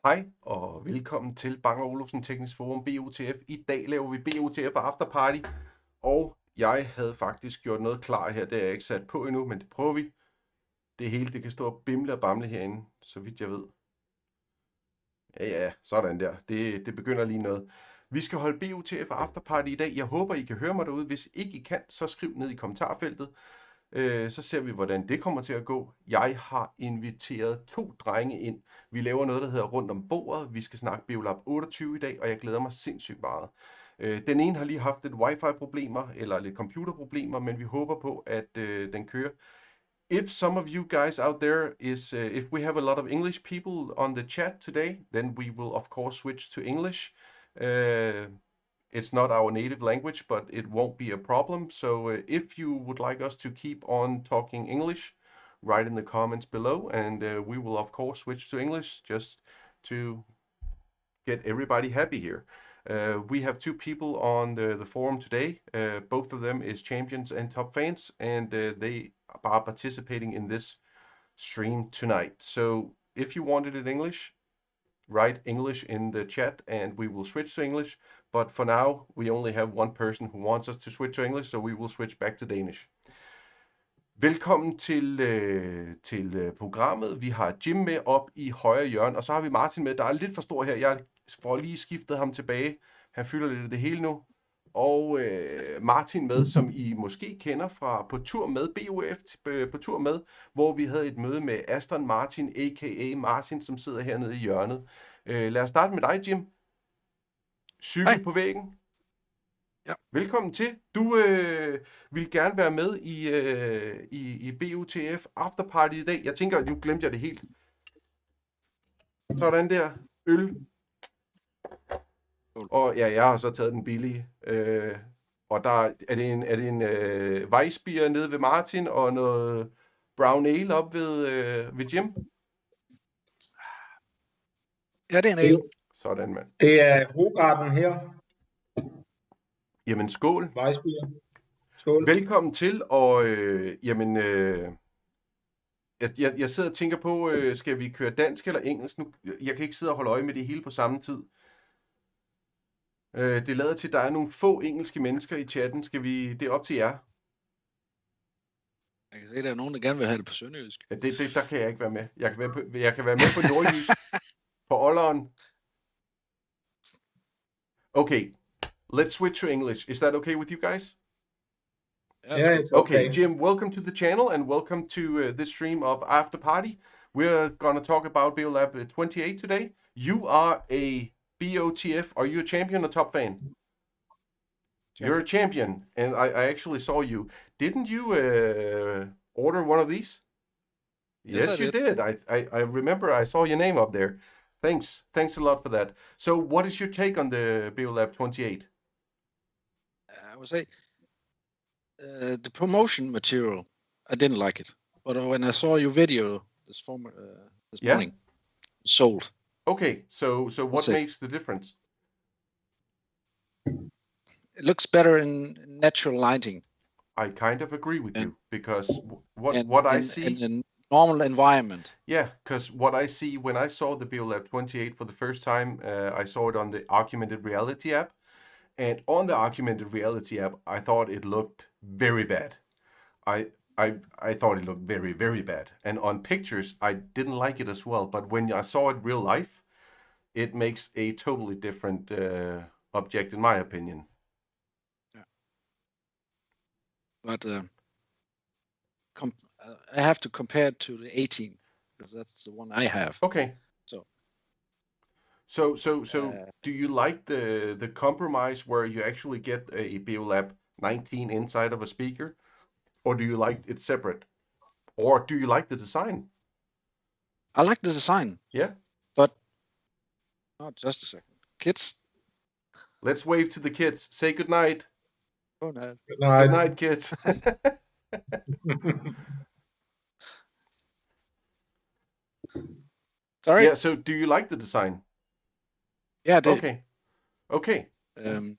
Hej og velkommen til Bang & Olufsen Teknisk Forum BOTF. I dag laver vi BOTF AfterParty, og jeg havde faktisk gjort noget klar her. Det er jeg ikke sat på endnu, men det prøver vi. Det hele det kan stå og bimle og bamle herinde, så vidt jeg ved. Ja, sådan der. Det begynder lige noget. Vi skal holde BOTF AfterParty i dag. Jeg håber, I kan høre mig derude. Hvis ikke I kan, så skriv ned i kommentarfeltet. Så ser vi, hvordan det kommer til at gå. Jeg har inviteret 2 drenge ind. Vi laver noget, der hedder rundt om bordet. Vi skal snakke BeoLab 28 i dag, og jeg glæder mig sindssygt meget. Den ene har lige haft lidt wifi-problemer, eller lidt computerproblemer, men vi håber på, at den kører. If some of you guys out there if we have a lot of English people on the chat today, then we will of course switch to English. It's not our native language, but it won't be a problem. So if you would like us to keep on talking English, write in the comments below, and we will of course switch to English just to get everybody happy here. We have 2 people on the forum today. Both of them is champions and top fans, and they are participating in this stream tonight. So if you want it in English, write English in the chat and we will switch to English. But for now, we only have one person who wants us to switch to English, so we will switch back to Danish. Velkommen til programmet. Vi har Jim med op i højre hjørne, og så har vi Martin med. Der er lidt for stor her. Jeg får lige skiftet ham tilbage. Han fylder lidt af det hele nu. Og Martin med, som I måske kender fra på tur med BOF, på tur med, hvor vi havde et møde med Aston Martin, a.k.a. Martin, som sidder hernede i hjørnet. Lad os starte med dig, Jim. Cykel på væggen. Ja. Velkommen til. Du vil gerne være med i BOTF AfterParty i dag. Jeg tænker, nu glemte jeg det helt. Sådan der. Øl. Og ja, jeg har så taget den billige. Og der er det en Weissbier nede ved Martin, og noget brown ale op ved Jim. Ja, det er en ale. Sådan, mand. Det er Håber her. Jamen, skål. Weissbier. Skål. Velkommen til, og jeg sidder og tænker på, skal vi køre dansk eller engelsk nu? Jeg kan ikke sidde og holde øje med det hele på samme tid. Det lader til, at der er nogle få engelske mennesker i chatten. Det er op til jer. Jeg kan se, at der er nogen, der gerne vil have det på sønderjysk. Ja, der kan jeg ikke være med. Jeg kan være med på nordjysk. På Olleren. Okay. Let's switch to English. Is that okay with you guys? Yeah, it's okay. Jim, welcome to the channel and welcome to this stream of After Party. We're going to talk about BeoLab 28 today. You are a BOTF. Are you a champion or top fan? You're a champion, and I actually saw you. Didn't you order one of these? Yes, you did. I remember I saw your name up there. Thanks a lot for that. So what is your take on the BeoLab 28? I would say the promotion material, I didn't like it. But when I saw your video this morning, sold. Okay, so what makes the difference? It looks better in natural lighting. I kind of agree with you, because what I see in a normal environment. Yeah, because what I see when I saw the BeoLab 28 for the first time, I saw it on the augmented reality app. And on the augmented reality app, I thought it looked very bad. I thought it looked very, very bad. And on pictures, I didn't like it as well. But when I saw it real life, it makes a totally different object, in my opinion. Yeah. But I have to compare it to the 18, because that's the one I have. Okay. So do you like the compromise where you actually get a BeoLab 19 inside of a speaker? Or do you like it separate? Or do you like the design? I like the design. Yeah? But, just a second. Kids? Let's wave to the kids. Say good night. Good night. Good night. Good night, kids. Sorry? Yeah, so do you like the design? Yeah, I did. Okay. And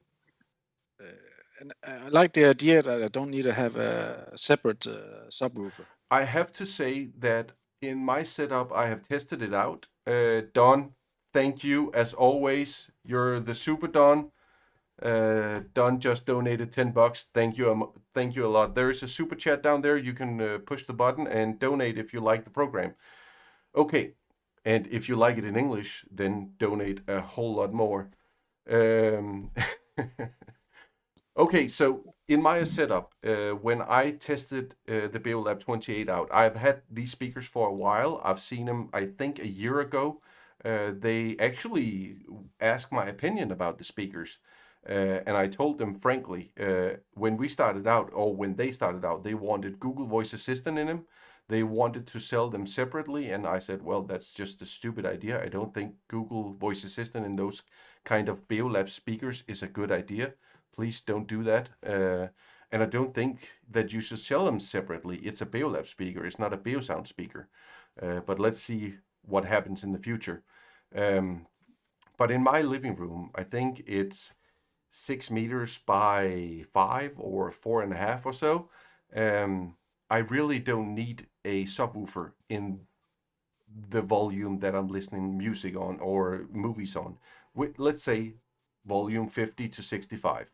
I like the idea that I don't need to have a separate subwoofer. I have to say that in my setup, I have tested it out. Don, thank you as always. You're the super Don. Don just donated $10. Thank you a lot. There is a super chat down there. You can push the button and donate if you like the program. Okay, and if you like it in English, then donate a whole lot more. Okay, so in my setup, when I tested the BeoLab 28 out, I've had these speakers for a while. I've seen them, I think, a year ago. They actually asked my opinion about the speakers. And I told them, frankly, when we started out, or when they started out, they wanted Google Voice Assistant in them. They wanted to sell them separately. And I said, well, that's just a stupid idea. I don't think Google Voice Assistant in those kind of BeoLab speakers is a good idea. Please don't do that. And I don't think that you should sell them separately. It's a BeoLab speaker. It's not a BeoSound speaker. But let's see what happens in the future. But in my living room, I think it's 6 meters by 5 or 4.5 or so. I really don't need a subwoofer in the volume that I'm listening music on or movies on. Let's say volume 50 to 65.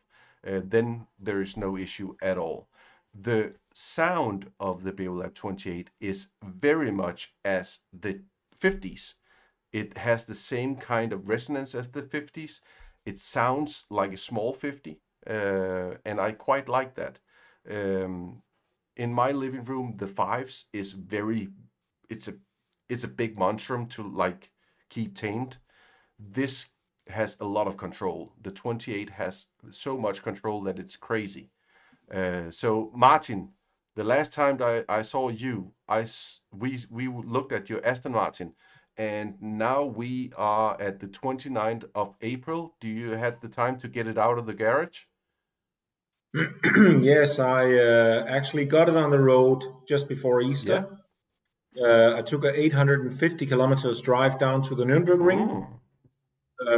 Then there is no issue at all. The sound of the BeoLab 28 is very much as the 50s. It has the same kind of resonance as the 50s. It sounds like a small 50, and I quite like that. In my living room, the 5s is it's a big monstrum to like keep tamed. This has a lot of control. The 28 has so much control that it's crazy. So Martin, the last time I saw you, we looked at your Aston Martin, and now we are at the 29th of April. Do you have the time to get it out of the garage? Yes, I actually got it on the road just before Easter. Yeah. I took a 850 kilometers drive down to the Nürburgring,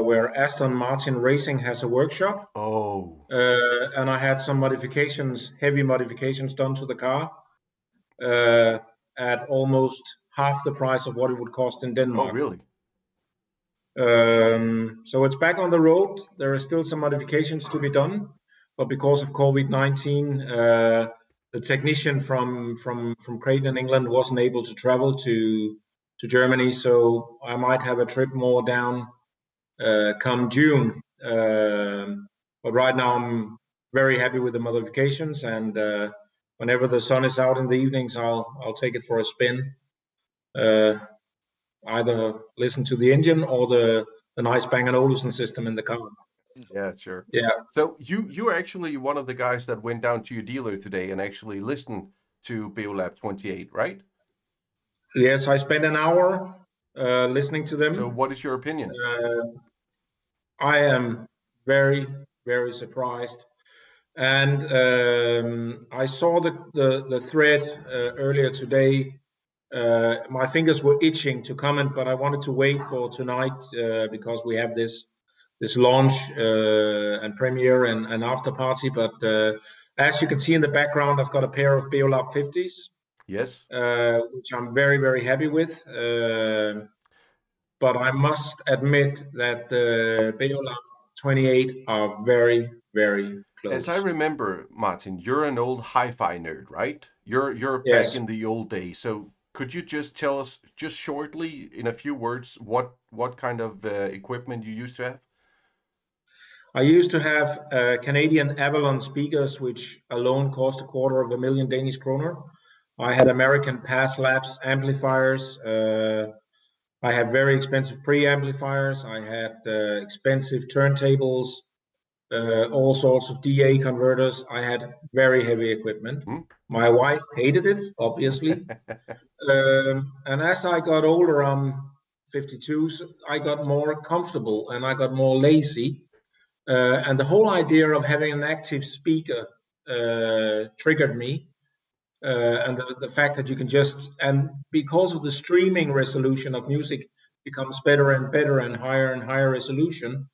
where Aston Martin Racing has a workshop. Oh. And I had some modifications, heavy modifications done to the car at almost half the price of what it would cost in Denmark. Oh, really? So it's back on the road. There are still some modifications to be done, but because of COVID-19, the technician from Creighton in England wasn't able to travel to Germany, so I might have a trip more down come June. But right now I'm very happy with the modifications, and whenever the sun is out in the evenings, I'll take it for a spin. Either listen to the engine or the nice Bang & Olufsen system in the car. Yeah, sure. Yeah. So you are actually one of the guys that went down to your dealer today and actually listened to BeoLab 28, right? Yes, I spent an hour listening to them. So what is your opinion? I am very, very surprised. And I saw the thread earlier today. My fingers were itching to comment, but I wanted to wait for tonight because we have this launch and premiere and after party. But as you can see in the background, I've got a pair of BeoLab 50s. Yes. Which I'm very, very happy with. But I must admit that the BeoLab 28 are very, very close. As I remember, Martin, you're an old hi-fi nerd, right? You're Yes. back in the old days. So could you just tell us, just shortly, in a few words, what kind of equipment you used to have? I used to have Canadian Avalon speakers, which alone cost 250,000 Danish kroner. I had American Pass Labs amplifiers. I had very expensive preamplifiers. I had expensive turntables, all sorts of DA converters. I had very heavy equipment. My wife hated it, obviously. And as I got older, I'm 52, so I got more comfortable and I got more lazy. And the whole idea of having an active speaker triggered me. And the fact that you can just, and because of the streaming resolution of music becomes better and better and higher resolution.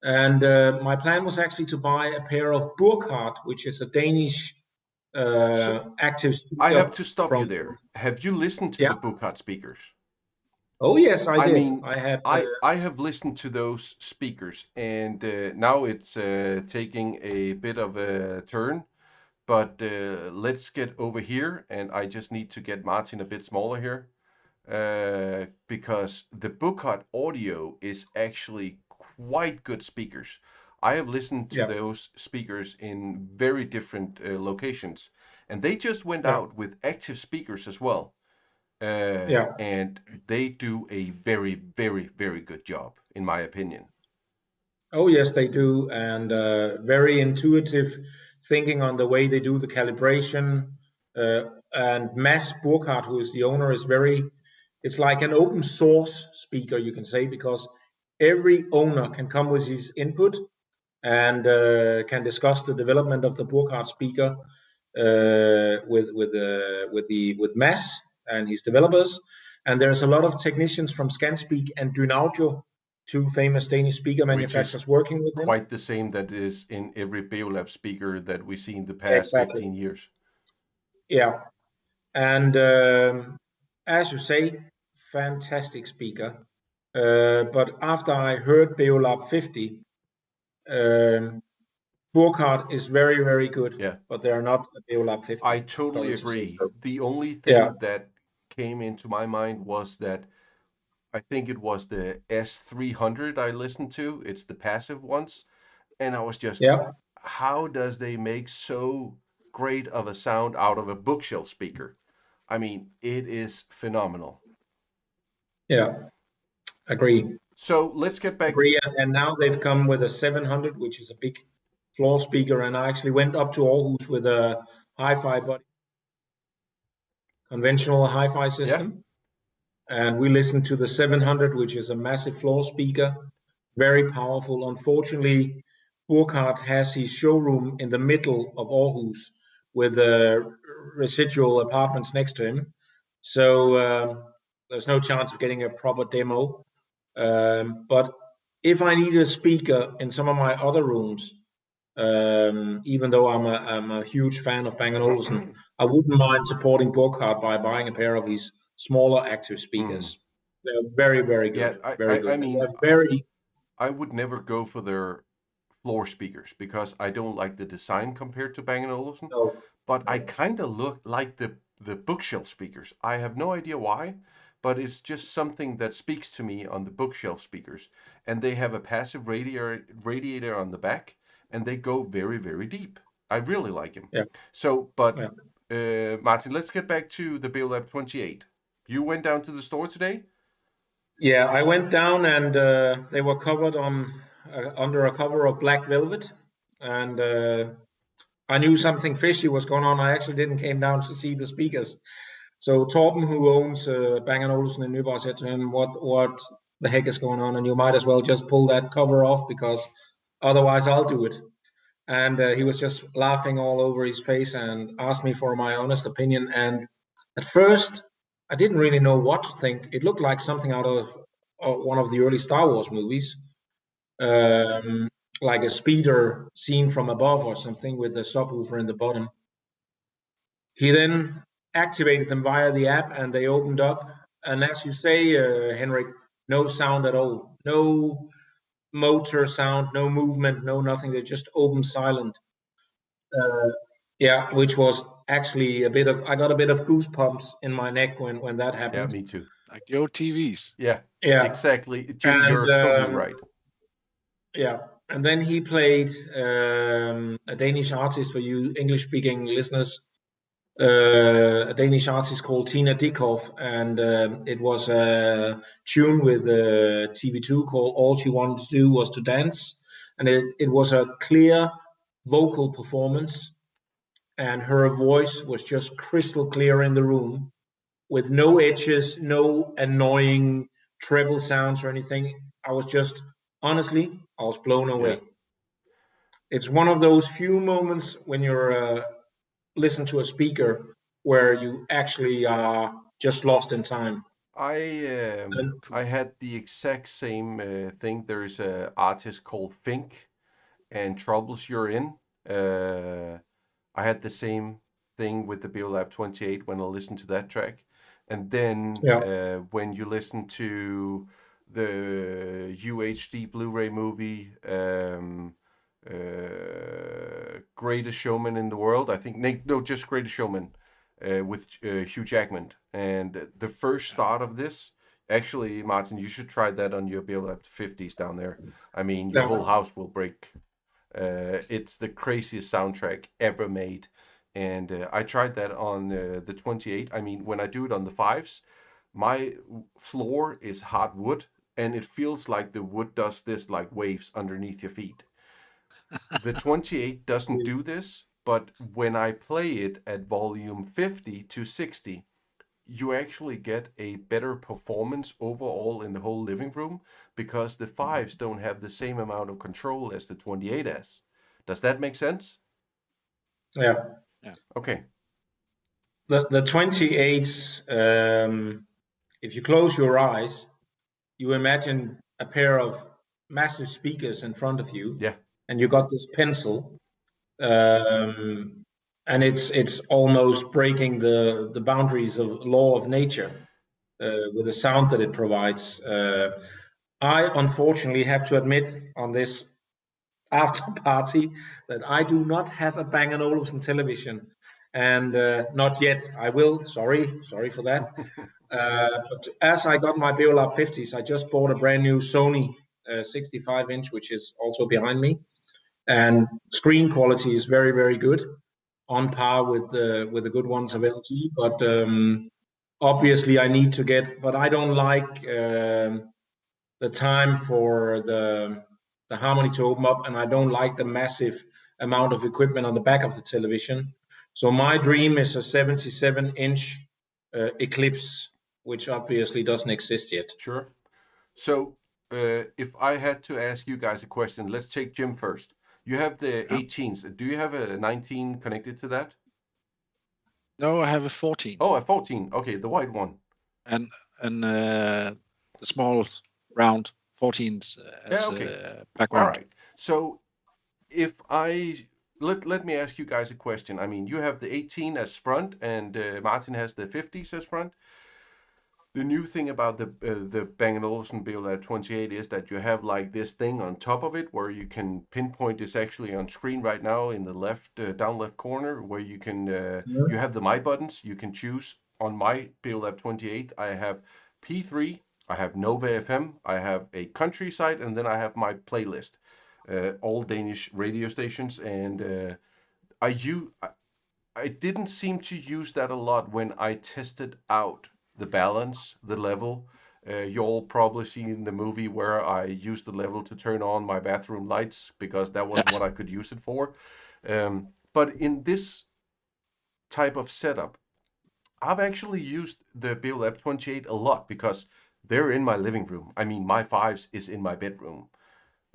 And my plan was actually to buy a pair of Burkhardt, which is a Danish active speaker. I have to stop you there. Have you listened to the Burkhardt speakers? Oh yes, I did. mean, I had. I have listened to those speakers, and now it's taking a bit of a turn. But let's get over here, and I just need to get Martin a bit smaller here, because the Bookart audio is actually quite good speakers. I have listened to those speakers in very different locations, and they just went out with active speakers as well. And they do a very, very, very good job, in my opinion. Oh yes, they do, and very intuitive thinking on the way they do the calibration. And Mads Burkhardt, who is the owner, is very. It's like an open source speaker, you can say, because every owner can come with his input and can discuss the development of the Burkhardt speaker with Mads and his developers. And there's a lot of technicians from Scanspeak and Dynaudio, two famous Danish speaker manufacturers, working with him. Quite the same that is in every BeoLab speaker that we see in the past 15 years. Yeah, and as you say, fantastic speaker. But after I heard BeoLab 50, Burkhardt is very, very good, but they're not a BeoLab 50. I totally agree. So. The only thing that came into my mind was that I think it was the S300 I listened to. It's the passive ones. And I was just, how does they make so great of a sound out of a bookshelf speaker? I mean, it is phenomenal. Yeah, agree. So let's get back. Agree. And now they've come with a 700, which is a big floor speaker. And I actually went up to Aarhus with a hi-fi body, conventional hi-fi system. Yeah. And we listened to the 700, which is a massive floor speaker, very powerful. Unfortunately, Burkhardt has his showroom in the middle of Aarhus with residual apartments next to him. So there's no chance of getting a proper demo. But if I need a speaker in some of my other rooms, even though I'm a huge fan of Bang & Olufsen, I wouldn't mind supporting Burkhardt by buying a pair of his smaller active speakers. They're very, very good. Yeah, very good. I mean, I would never go for their floor speakers because I don't like the design compared to Bang & Olufsen. No. But I kind of look like the bookshelf speakers. I have no idea why, but it's just something that speaks to me on the bookshelf speakers. And they have a passive radiator on the back, and they go very, very deep. I really like them. Yeah. So, but Martin, let's get back to the BeoLab 28. You went down to the store today? Yeah, I went down and they were covered on under a cover of black velvet, and I knew something fishy was going on. I actually didn't came down to see the speakers. So Torben, who owns Bang & Olufsen in Nyborg, said to him, "What the heck is going on? And you might as well just pull that cover off because otherwise I'll do it." And he was just laughing all over his face and asked me for my honest opinion. And at first, I didn't really know what to think. It looked like something out of one of the early Star Wars movies, like a speeder seen from above or something with a subwoofer in the bottom. He then activated them via the app and they opened up. And as you say, Henrik, no sound at all. No motor sound, no movement, no nothing. They just open silent. Yeah, which was actually I got a bit of goosebumps in my neck when that happened. Yeah, me too. Like the old TVs. Yeah, exactly. And, you're totally right. Yeah, and then he played a Danish artist for you English-speaking listeners, a Danish artist called Tina Dickoff, and it was a tune with TV2 called All She Wanted to Do Was to Dance, and it was a clear vocal performance, and her voice was just crystal clear in the room with no edges, no annoying treble sounds or anything. I was blown away. Yeah. It's one of those few moments when you're listen to a speaker where you actually are just lost in time. I had the exact same thing. There is an artist called Fink and Troubles You're In. I had the same thing with the BeoLab 28 when I listened to that track. And then Yeah. when you listen to the UHD Blu-ray movie, Greatest Showman in the World, I think, no, just Greatest Showman with Hugh Jackman. And the first start of this, actually, Martin, you should try that on your BeoLab 50s down there. I mean, your whole house will break. It's the craziest soundtrack ever made. And I tried that on the 28. I mean, when I do it on the 5s, my floor is hard wood, and it feels like the wood does this like waves underneath your feet. The 28 doesn't do this, but when I play it at volume 50 to 60, you actually get a better performance overall in the whole living room because the 5s don't have the same amount of control as the 28 has. Does that make sense? Yeah. Okay. The 28s, if you close your eyes, you imagine a pair of massive speakers in front of you. Yeah. And you got this pencil, and it's almost breaking the boundaries of law of nature with the sound that it provides. I unfortunately have to admit on this after party that I do not have a Bang & Olufsen television, and not yet. I will. Sorry for that. But as I got my BeoLab 50s, I just bought a brand new Sony 65-inch, which is also behind me, and screen quality is very, very good, on par with the good ones of LG. But obviously, I need to get. But I don't like the time for the harmony to open up, and I don't like the massive amount of equipment on the back of the television. So my dream is a 77-inch Eclipse, which obviously doesn't exist yet. Sure. So if I had to ask you guys a question, let's take Jim first. You have the 18s. Do you have a 19 connected to that? No, I have a 14. Oh, a 14. Okay, the white one. And the small round 14s as background. All right. So if let me ask you guys a question. I mean, you have the 18 as front, and Martin has the 50s as front. The new thing about the Bang & Olufsen BeoLab 28 is that you have like this thing on top of it where you can pinpoint. It's actually on screen right now in the left down left corner where you can you have the My buttons. You can choose. On my BeoLab 28, I have P3, I have Nova FM, I have a country site, and then I have my playlist, all Danish radio stations. And I didn't seem to use that a lot when I tested out the balance, the level. You'll probably seen the movie where I used the level to turn on my bathroom lights because that was what I could use it for. But in this type of setup, I've actually used the BeoLab 28 a lot because they're in my living room. I mean, my 5s is in my bedroom.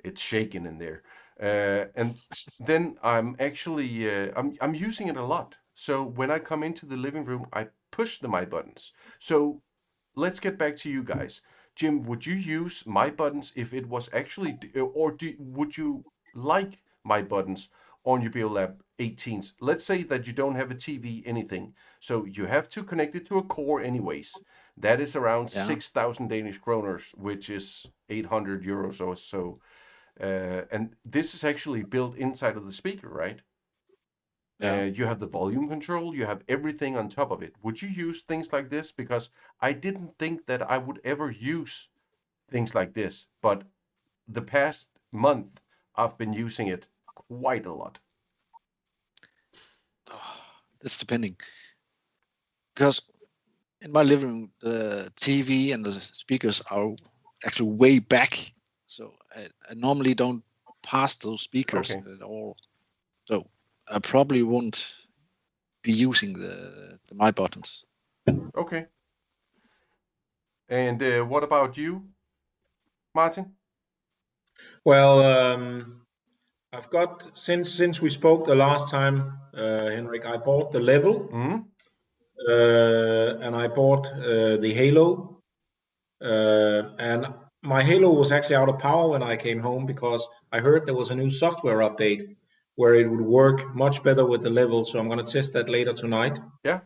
It's shaking in there. And then I'm actually, I'm using it a lot. So when I come into the living room, I push the My buttons. So let's get back to you guys. Jim, would you use My buttons if it was actually, would you like My buttons on your BeoLab 18s? Let's say that you don't have a TV, anything. So you have to connect it to a core anyways. That is around 6,000 Danish kroners, which is 800 euros or so. And this is actually built inside of the speaker, right? You have the volume control, you have everything on top of it. Would you use things like this? Because I didn't think that I would ever use things like this, but the past month I've been using it quite a lot. It's depending. Because in my living room, the TV and the speakers are actually way back. So I normally don't pass those speakers at all. So I probably won't be using the My buttons. Okay. And what about you, Martin? Well, I've got since we spoke the last time, Henrik, I bought the level, and I bought the Halo, and my Halo was actually out of power when I came home because I heard there was a new software update where it would work much better with the level. So I'm going to test that later tonight. Yeah.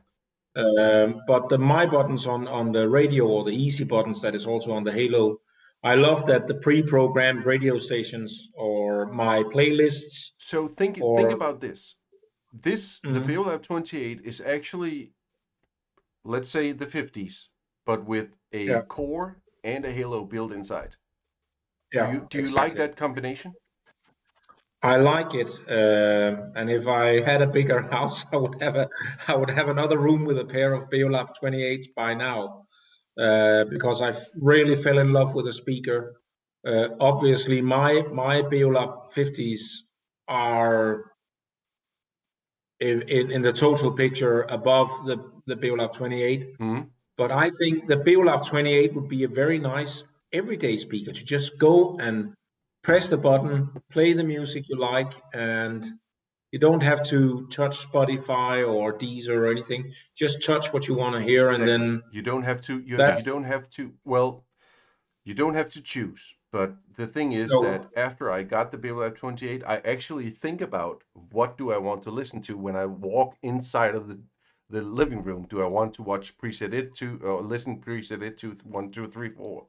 But the my buttons on the radio, or the easy buttons that is also on the Halo, I love that the pre-programmed radio stations or my playlists. So think about this. The BeoLab 28 is actually, let's say, the 50s, but with a core and a Halo built inside. Yeah. Do you like that combination? I like it, and if I had a bigger house, I would have another room with a pair of BeoLab 28s by now, because I really fell in love with the speaker. Obviously, my BeoLab 50s are in the total picture above the BeoLab 28. But I think the BeoLab 28 would be a very nice everyday speaker to just go and press the button, play the music you like, and you don't have to touch Spotify or Deezer or anything. Just touch what you want to hear, Exactly. and then you don't have to. You don't have to. Well, you don't have to choose. But the thing is that after I got the BeoLab 28, I actually think about what do I want to listen to when I walk inside of the living room. Do I want to watch preset it to or listen preset it to 1, 2, 3, 4?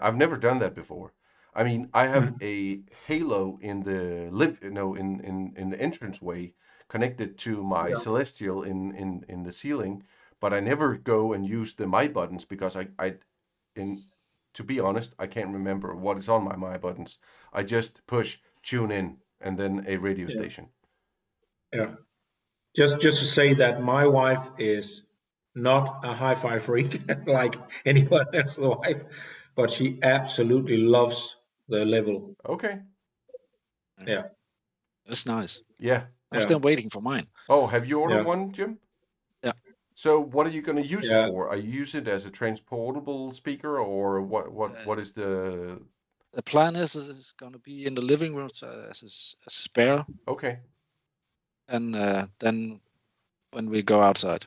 I've never done that before. I mean, I have a Halo in the in the entranceway connected to my Celestial in the ceiling, but I never go and use the my buttons because to be honest, I can't remember what is on my buttons. I just push tune in and then a radio station. Yeah. Just to say that my wife is not a hi-fi freak like anyone else's wife, but she absolutely loves the level. Okay. Yeah. That's nice. Yeah. I'm still waiting for mine. Oh, have you ordered one, Jim? Yeah. So what are you going to use it for? Are you use it as a transportable speaker, or what is the... The plan is it's going to be in the living room as a spare. Okay. And then when we go outside.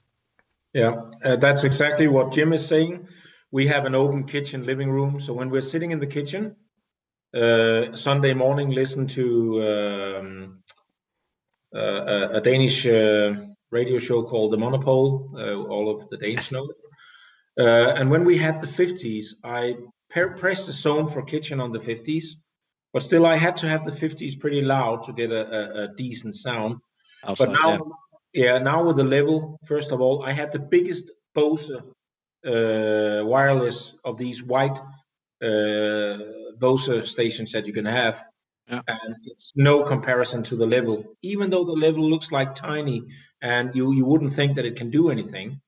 Yeah, that's exactly what Jim is saying. We have an open kitchen living room. So when we're sitting in the kitchen, Sunday morning, listen to a Danish radio show called The Monopole. All of the Danes know it. And when we had the 50s, I pressed the zone for kitchen on the 50s, but still I had to have the 50s pretty loud to get a decent sound. Outside, but now with the level, first of all, I had the biggest Bose wireless of these white Bose stations that you can have. Yeah. And it's no comparison to the level, even though the level looks like tiny and you wouldn't think that it can do anything.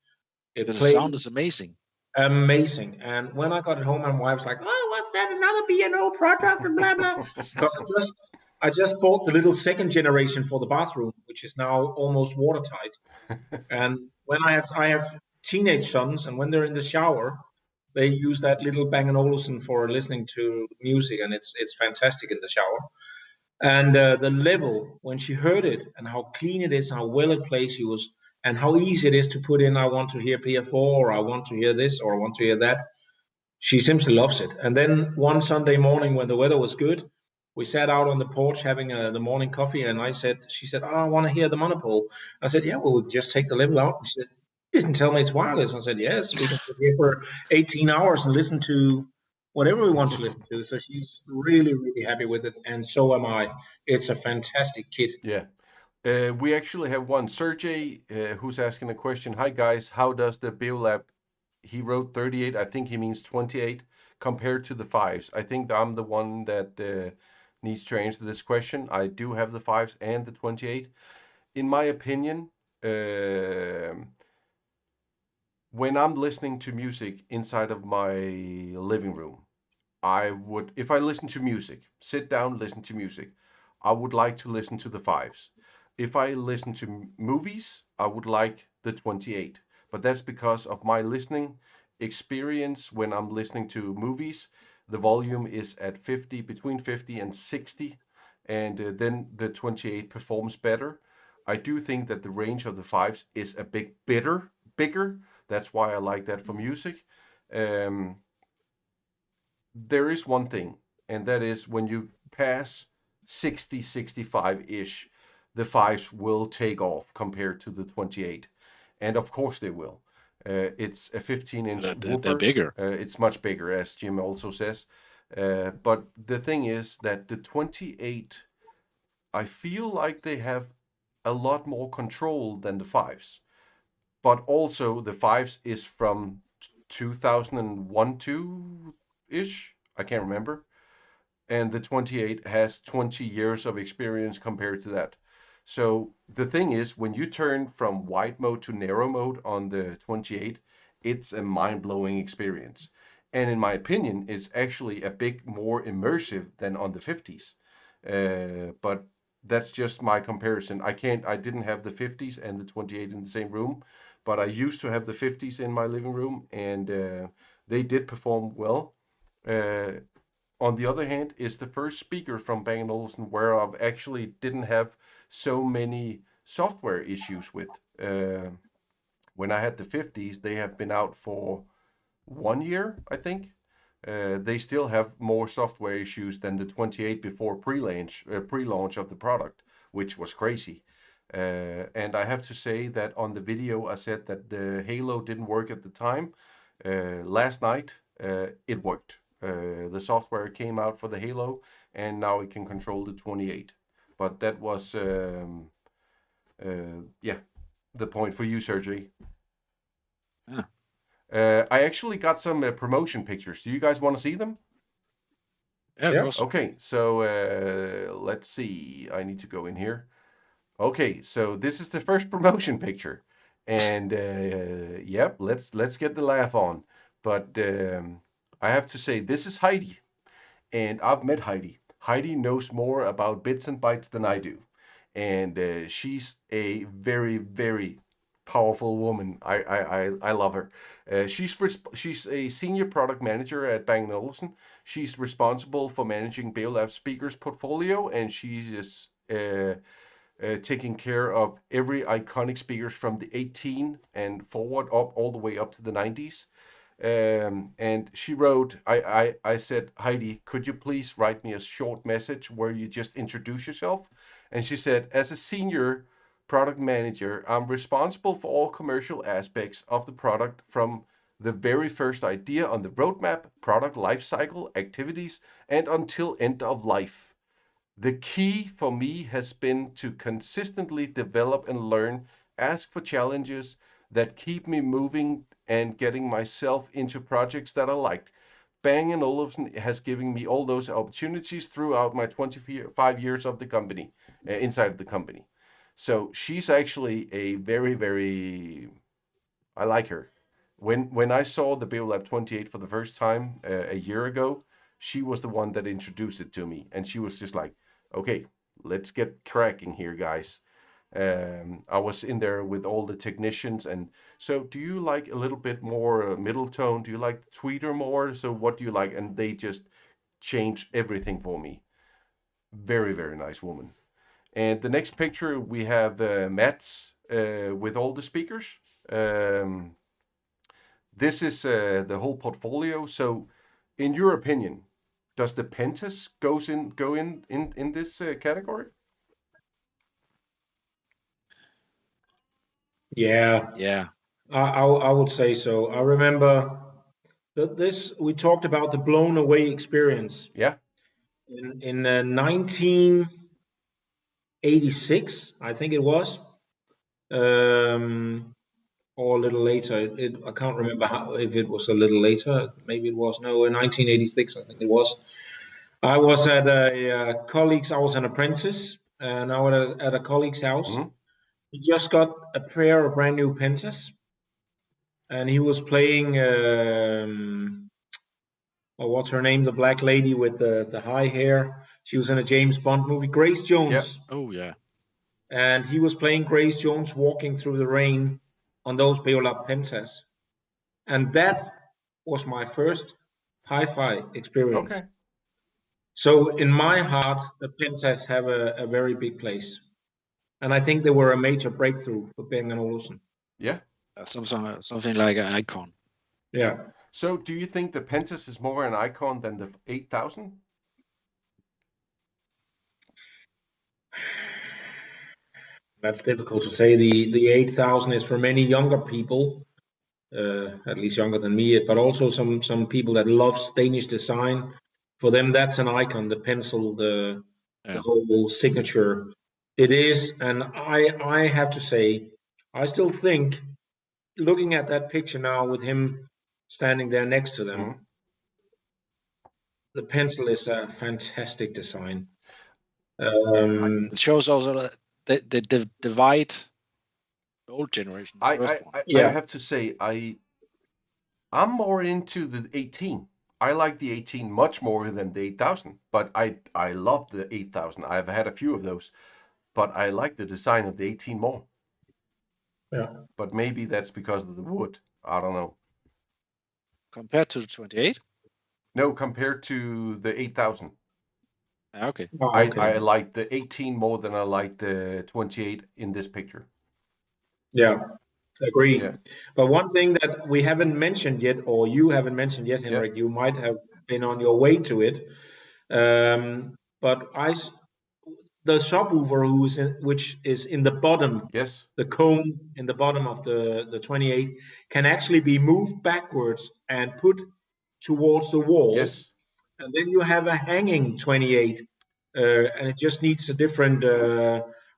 The sound is amazing. Amazing. And when I got it home, my wife's like, "Oh, what's that? Another B&O product?" and blah blah. Because I just bought the little second generation for the bathroom, which is now almost watertight. And when I have teenage sons, and when they're in the shower, they use that little Bang & Olufsen for listening to music, and it's fantastic in the shower. And the level, when she heard it, and how clean it is, how well it plays, she was, and how easy it is to put in, I want to hear PF4, or I want to hear this, or I want to hear that. She simply loves it. And then one Sunday morning when the weather was good, we sat out on the porch having the morning coffee, and she said, "Oh, I want to hear the Monopole." I said, "Yeah, well, we'll just take the level out." She said, "You didn't tell me it's wireless." I said, "Yes, we can sit here for 18 hours and listen to whatever we want to listen to." So she's really, really happy with it, and so am I. It's a fantastic kit. Yeah. We actually have one. Sergey, who's asking a question. Hi, guys. How does the BeoLab, he wrote 38, I think he means 28, compared to the 5s? I think I'm the one that needs to answer this question. I do have the 5s and the 28. In my opinion, when I'm listening to music inside of my living room, I would, if I listen to music, sit down, listen to music, I would like to listen to the 5s. If I listen to movies, I would like the 28. But that's because of my listening experience. When I'm listening to movies, the volume is at 50, between 50 and 60, and then the 28 performs better. I do think that the range of the 5s is a bit bigger. That's why I like that for music. There is one thing, and that is when you pass 60, 65-ish, the 5s will take off compared to the 28. and of course they will. It's a 15-inch woofer. They're bigger. It's much bigger, as Jim also says. But the thing is that the 28, I feel like they have a lot more control than the 5s. But also the 5s is from 2001 2-ish. I can't remember. And the 28 has 20 years of experience compared to that. So the thing is, when you turn from wide mode to narrow mode on the 28, it's a mind-blowing experience. And in my opinion, it's actually a bit more immersive than on the 50s. But that's just my comparison. I didn't have the 50s and the 28 in the same room, but I used to have the 50s in my living room, and they did perform well. On the other hand, it's the first speaker from Bang & Olufsen where I've actually didn't have so many software issues with. When I had the 50s, they have been out for 1 year, I think. They still have more software issues than the 28 before pre-launch of the product, which was crazy. And I have to say that on the video, I said that the Halo didn't work at the time. Last night, it worked. The software came out for the Halo, and now it can control the 28. But that was, the point for you, Sergey. Yeah. I actually got some promotion pictures. Do you guys want to see them? Yeah, of Yeah. course. Okay, so let's see. I need to go in here. Okay, so this is the first promotion picture, and yep, let's get the laugh on. But I have to say, this is Heidi, and I've met Heidi. Heidi knows more about bits and bytes than I do, and she's a very, very powerful woman. I love her. She's a senior product manager at Bang & Olufsen. She's responsible for managing BeoLab speakers portfolio, and she's just taking care of every iconic speakers from the 18 and forward up all the way up to the 90s. And she wrote, I said, Heidi, could you please write me a short message where you just introduce yourself? And she said, as a senior product manager, I'm responsible for all commercial aspects of the product, from the very first idea on the roadmap, product lifecycle, activities, and until end of life. The key for me has been to consistently develop and learn, ask for challenges that keep me moving and getting myself into projects that I liked. Bang & Olufsen has given me all those opportunities throughout my 25 years of the company, inside of the company. So she's actually a very, very, I like her. When I saw the BeoLab 28 for the first time a year ago, she was the one that introduced it to me. And she was just like, okay, let's get cracking here, guys. I was in there with all the technicians. And so do you like a little bit more middle tone? Do you like tweeter more? So what do you like? And they just changed everything for me. Very, very nice woman. And the next picture, we have Mats with all the speakers. This is the whole portfolio. So in your opinion, does the Pentas go in this category? Yeah, Yeah. I would say so. I remember that we talked about the blown away experience. Yeah. In 1986, I think it was, or a little later. I can't remember if it was a little later. Maybe it was. No, in 1986, I think it was. I was at a colleague's. I was an apprentice, and I was at a colleague's house. Mm-hmm. He just got a pair of brand new Pentas, and he was playing. What's her name? The black lady with the high hair. She was in a James Bond movie, Grace Jones. Yeah. Oh, yeah. And he was playing Grace Jones walking through the rain on those BeoLab Pentas. And that was my first hi-fi experience. Okay. So in my heart, the Pentas have a very big place. And I think they were a major breakthrough for Bang & Olufsen. Yeah. Something like an icon. Yeah. So do you think the Pentas is more an icon than the 8000? That's difficult to say. The 8000 is for many younger people, at least younger than me, but also some people that love Danish design. For them, that's an icon. The pencil, the whole signature. It is, and I have to say, I still think, looking at that picture now with him standing there next to them, the pencil is a fantastic design. It shows also the divide the old generation. I have to say, I'm more into the 18. I like the 18 much more than the 8000, but I love the 8000. I've had a few of those, but I like the design of the 18 more. Yeah. But maybe that's because of the wood. I don't know. Compared to the 28? No, compared to the 8000. Okay. I like the 18 more than I like the 28 in this picture. Yeah, agree. Yeah. But one thing that we haven't mentioned yet, or you haven't mentioned yet, Henrik, you might have been on your way to it. But the subwoofer which is in the bottom, the cone in the bottom of the 28, can actually be moved backwards and put towards the wall. Yes. And then you have a hanging 28, and it just needs a different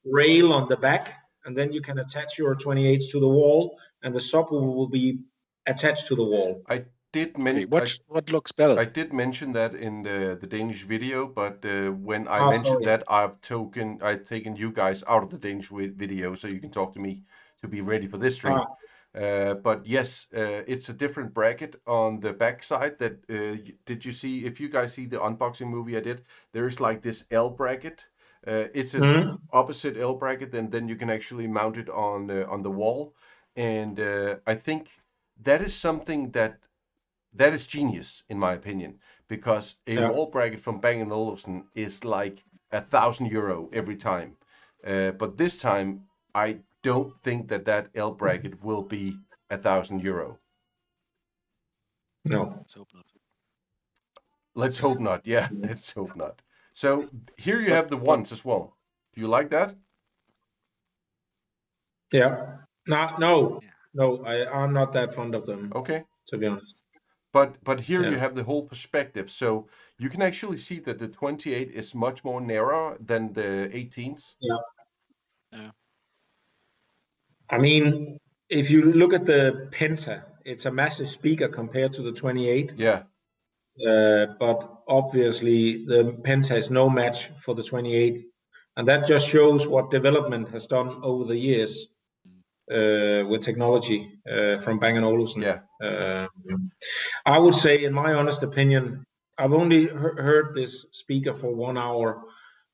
rail on the back, and then you can attach your 28s to the wall, and the subwoofer will be attached to the wall. I did mention what looks better. I did mention that in the Danish video, but when I mentioned that, I've taken you guys out of the Danish video, so you can talk to me to be ready for this stream. But yes, it's a different bracket on the back side. That did you see? If you guys see the unboxing movie I did, there's like this L bracket. It's an opposite L bracket, and then you can actually mount it on the wall. And I think that is something that is genius, in my opinion, because a wall bracket from Bang & Olufsen is like €1,000 every time. But this time, I don't think that L bracket will be €1,000. No. Let's hope not. Let's hope not. Yeah, let's hope not. So here you have the ones as well. Do you like that? Yeah. No. I'm not that fond of them. Okay. To be honest. But here you have the whole perspective. So you can actually see that the 28 is much more narrow than the 18s. Yeah. Yeah. I mean, if you look at the Penta, it's a massive speaker compared to the 28. Yeah. But obviously the Penta is no match for the 28. And that just shows what development has done over the years with technology from Bang & Olufsen. Yeah. I would say, in my honest opinion, I've only heard this speaker for 1 hour,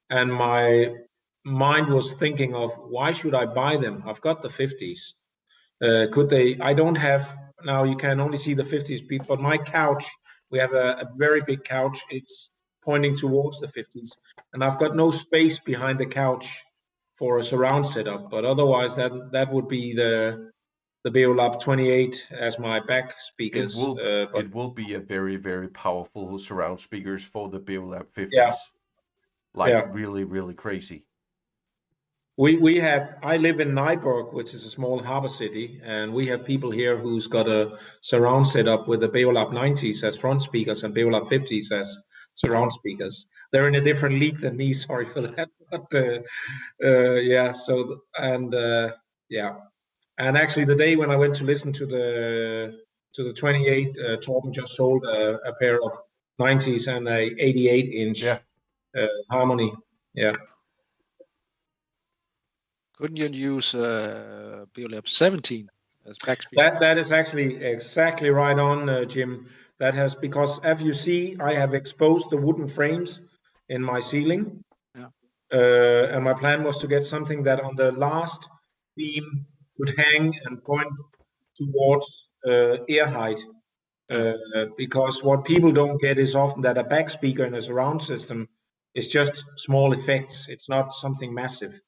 and my mind was thinking of, why should I buy them? I've got the 50s. Could they? I don't have, now you can only see the 50s, but my couch, we have a very big couch. It's pointing towards the 50s, and I've got no space behind the couch for a surround setup. But otherwise, that would be the BeoLab 28 as my back speakers. It will be a very, very powerful surround speakers for the BeoLab 50s. Yeah. Really, really crazy. I live in Nyborg, which is a small harbor city, and we have people here who's got a surround setup with the BeoLab 90s as front speakers and BeoLab 50s as surround speakers. They're in a different league than me, sorry for that. But and actually the day when I went to listen to the 28, Torben just sold a pair of 90s and a 88-inch Harmony. Yeah. Couldn't you use BeoLab 17 as back speaker? That is actually exactly right on, Jim. That has, because as you see, I have exposed the wooden frames in my ceiling. Yeah. And my plan was to get something that on the last beam could hang and point towards ear height. Because what people don't get is often that a back speaker in a surround system is just small effects. It's not something massive.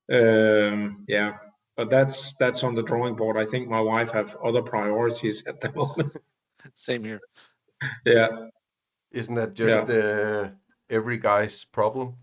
But that's on the drawing board. I think my wife have other priorities at the moment. Same here. Yeah. Isn't that just every guy's problem?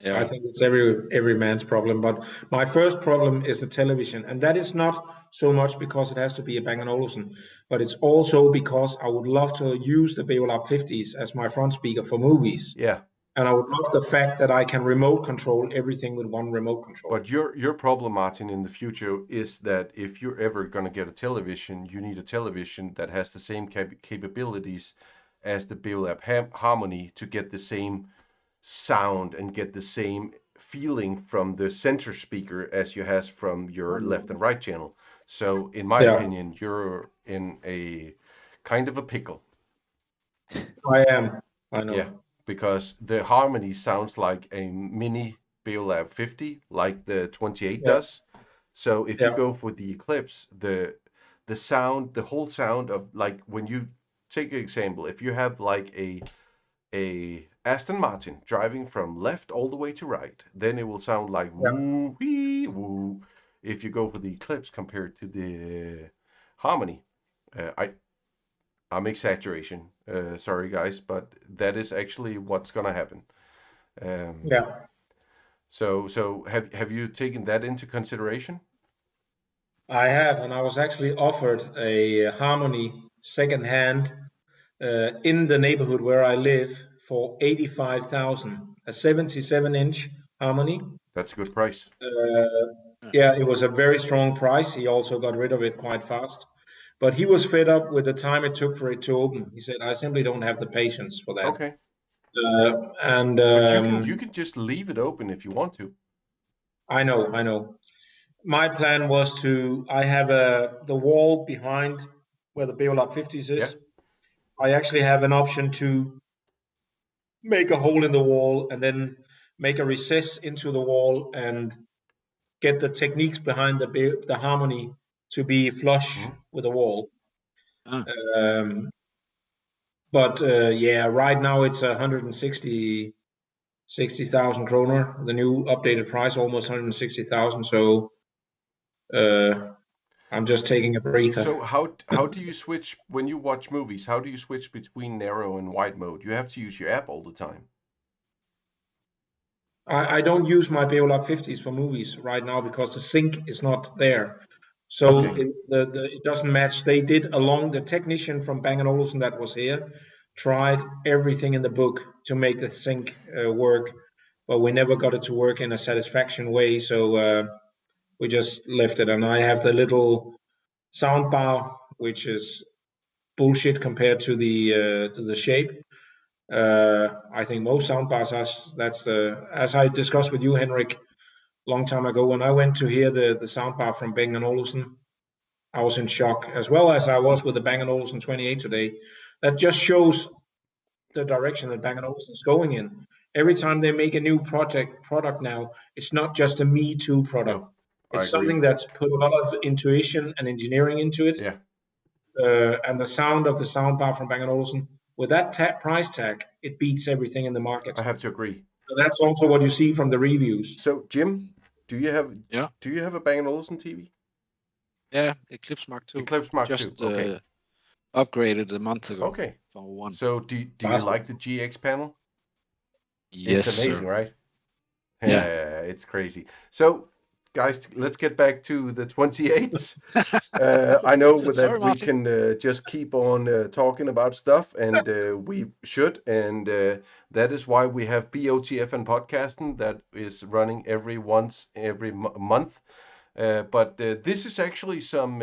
Yeah. I think it's every man's problem. But my first problem is the television, and that is not so much because it has to be a Bang & Olufsen, but it's also because I would love to use the BeoLab 50s as my front speaker for movies. Yeah. And I would love the fact that I can remote control everything with one remote control. But your problem, Martin, in the future is that if you're ever going to get a television, you need a television that has the same capabilities as the BeoLab Harmony to get the same sound and get the same feeling from the center speaker as you has from your left and right channel. So in my opinion, you're in a kind of a pickle. I am. I know. Yeah, because the Harmony sounds like a mini BeoLab 50, like the 28 does. So if you go for the Eclipse, the sound, the whole sound of, like, when you take an example, if you have like a Aston Martin driving from left all the way to right, then it will sound like woo wee woo. If you go for the Eclipse compared to the Harmony, I'm exaggeration. Sorry guys, but that is actually what's gonna happen. So have you taken that into consideration? I have, and I was actually offered a Harmony secondhand in the neighborhood where I live for 85,000, a 77-inch Harmony. That's a good price. Yeah, it was a very strong price. He also got rid of it quite fast. But he was fed up with the time it took for it to open. He said, I simply don't have the patience for that. Okay. But you can just leave it open if you want to. I know. My plan was I have the wall behind where the BeoLab 50s is. Yeah. I actually have an option to make a hole in the wall and then make a recess into the wall and get the Tekniks behind the Harmony to be flush with the wall. But right now it's 160,000 kroner, the new updated price, almost 160,000. So I'm just taking a breather. So how do you switch when you watch movies? How do you switch between narrow and wide mode? You have to use your app all the time. I don't use my BeoLab 50s for movies right now because the sync is not there. So it doesn't match. They did the technician from Bang & Olufsen that was here tried everything in the book to make the sync work, but we never got it to work in a satisfaction way. So we just left it. And I have the little sound bar, which is bullshit compared to the shape. I think most soundbars as I discussed with you, Henrik, long time ago, when I went to hear the soundbar from Bang & Olufsen, I was in shock, as well as I was with the Bang & Olufsen 28 today. That just shows the direction that Bang & Olufsen is going in. Every time they make a new product now, it's not just a Me Too product. No, it's something that's put a lot of intuition and engineering into it. Yeah. And the sound of the soundbar from Bang & Olufsen, with that price tag, it beats everything in the market. I have to agree. So that's also what you see from the reviews. So Jim, do you have a Bang & Olufsen TV? Yeah, Eclipse Mark II. Eclipse Mark II. Okay. Upgraded a month ago. Okay. From one. So do you like the GX panel? Yes, it's amazing, sir. Right? Yeah, it's crazy. So, guys, let's get back to the 28s. I know that we can just keep on talking about stuff, and we should, and that is why we have BOTF and podcasting that is running every month. But this is actually some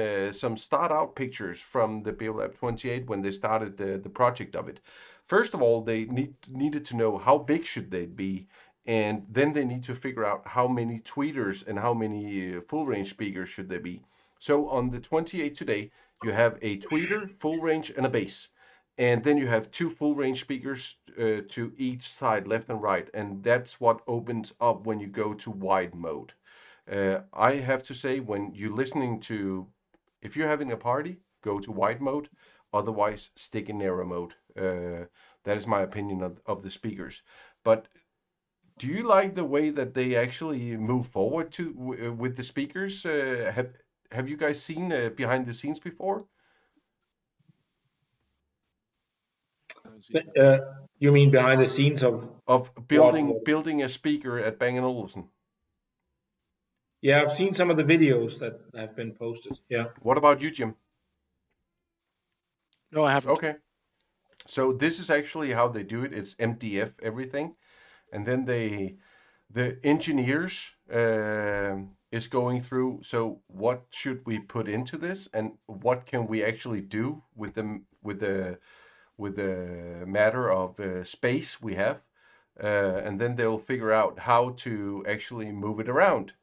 start out pictures from the BeoLab 28 when they started the project of it. First of all, they needed to know how big should they be, and then they need to figure out how many tweeters and how many full range speakers should there be. So on the 28 today, you have a tweeter, full range, and a bass. And then you have 2 full range speakers to each side, left and right. And that's what opens up when you go to wide mode. I have to say, when you're listening to, if you're having a party, go to wide mode. Otherwise, stick in narrow mode. That is my opinion of the speakers. But do you like the way that they actually move forward with the speakers? Have you guys seen behind the scenes before? You mean behind the scenes of building a speaker at Bang & Olufsen? Yeah, I've seen some of the videos that have been posted. Yeah. What about you, Jim? No, I haven't. Okay. So this is actually how they do it. It's MDF everything, and then the engineers is going through. So what should we put into this, and what can we actually do with them with the matter of space we have, and then they'll figure out how to actually move it around.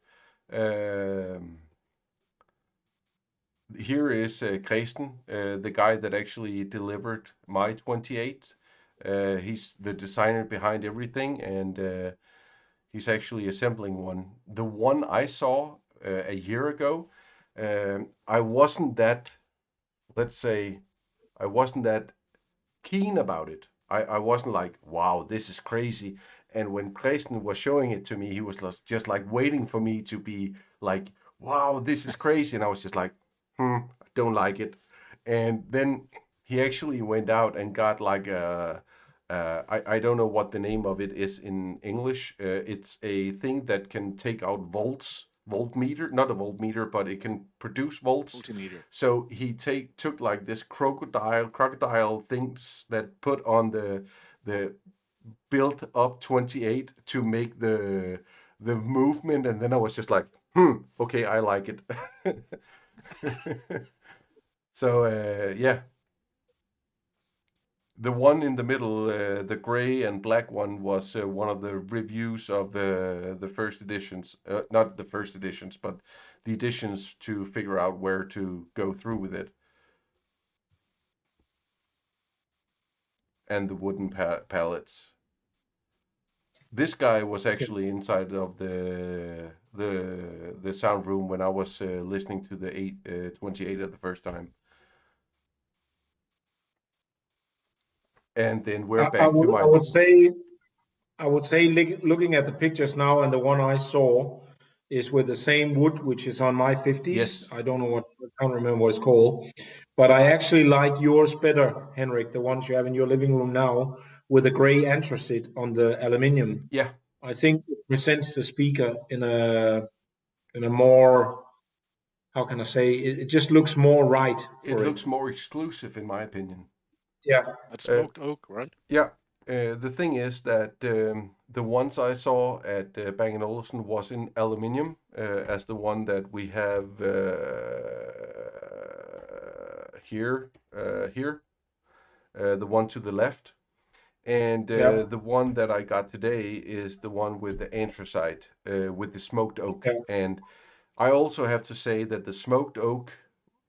Here is Kristen, the guy that actually delivered my 28. He's the designer behind everything, and he's actually assembling one. The one I saw a year ago, I wasn't that, let's say, I wasn't that keen about it. I wasn't like, wow, this is crazy. And when Kristen was showing it to me, he was just like waiting for me to be like, wow, this is crazy. And I was just like, I don't like it. And then he actually went out and got like I don't know what the name of it is in English. It's a thing that can take out voltmeter, not a voltmeter, but it can produce volts. Multimeter. So he took like this crocodile things that put on the built up 28 to make the movement, and then I was just like, okay, I like it. So yeah, the one in the middle, the gray and black one, was one of the reviews of the first editions, not the first editions, but the editions to figure out where to go through with it. And the wooden pallets. This guy was actually inside of the sound room when I was listening to the 28 the first time. And then we're back to my. I would say, looking at the pictures now, and the one I saw is with the same wood, which is on my 50s. Yes. I don't know I can't remember what it's called, but I actually like yours better, Henrik, the ones you have in your living room now, with the gray anthracite on the aluminium. Yeah. I think it presents the speaker in a more, how can I say, it just looks more right. It looks more exclusive, in my opinion. Yeah. That's smoked oak, right? Yeah. The thing is that the ones I saw at Bang & Olufsen was in aluminium, as the one that we have here, the one to the left. And the one that I got today is the one with the anthracite, with the smoked oak. Okay. And I also have to say that the smoked oak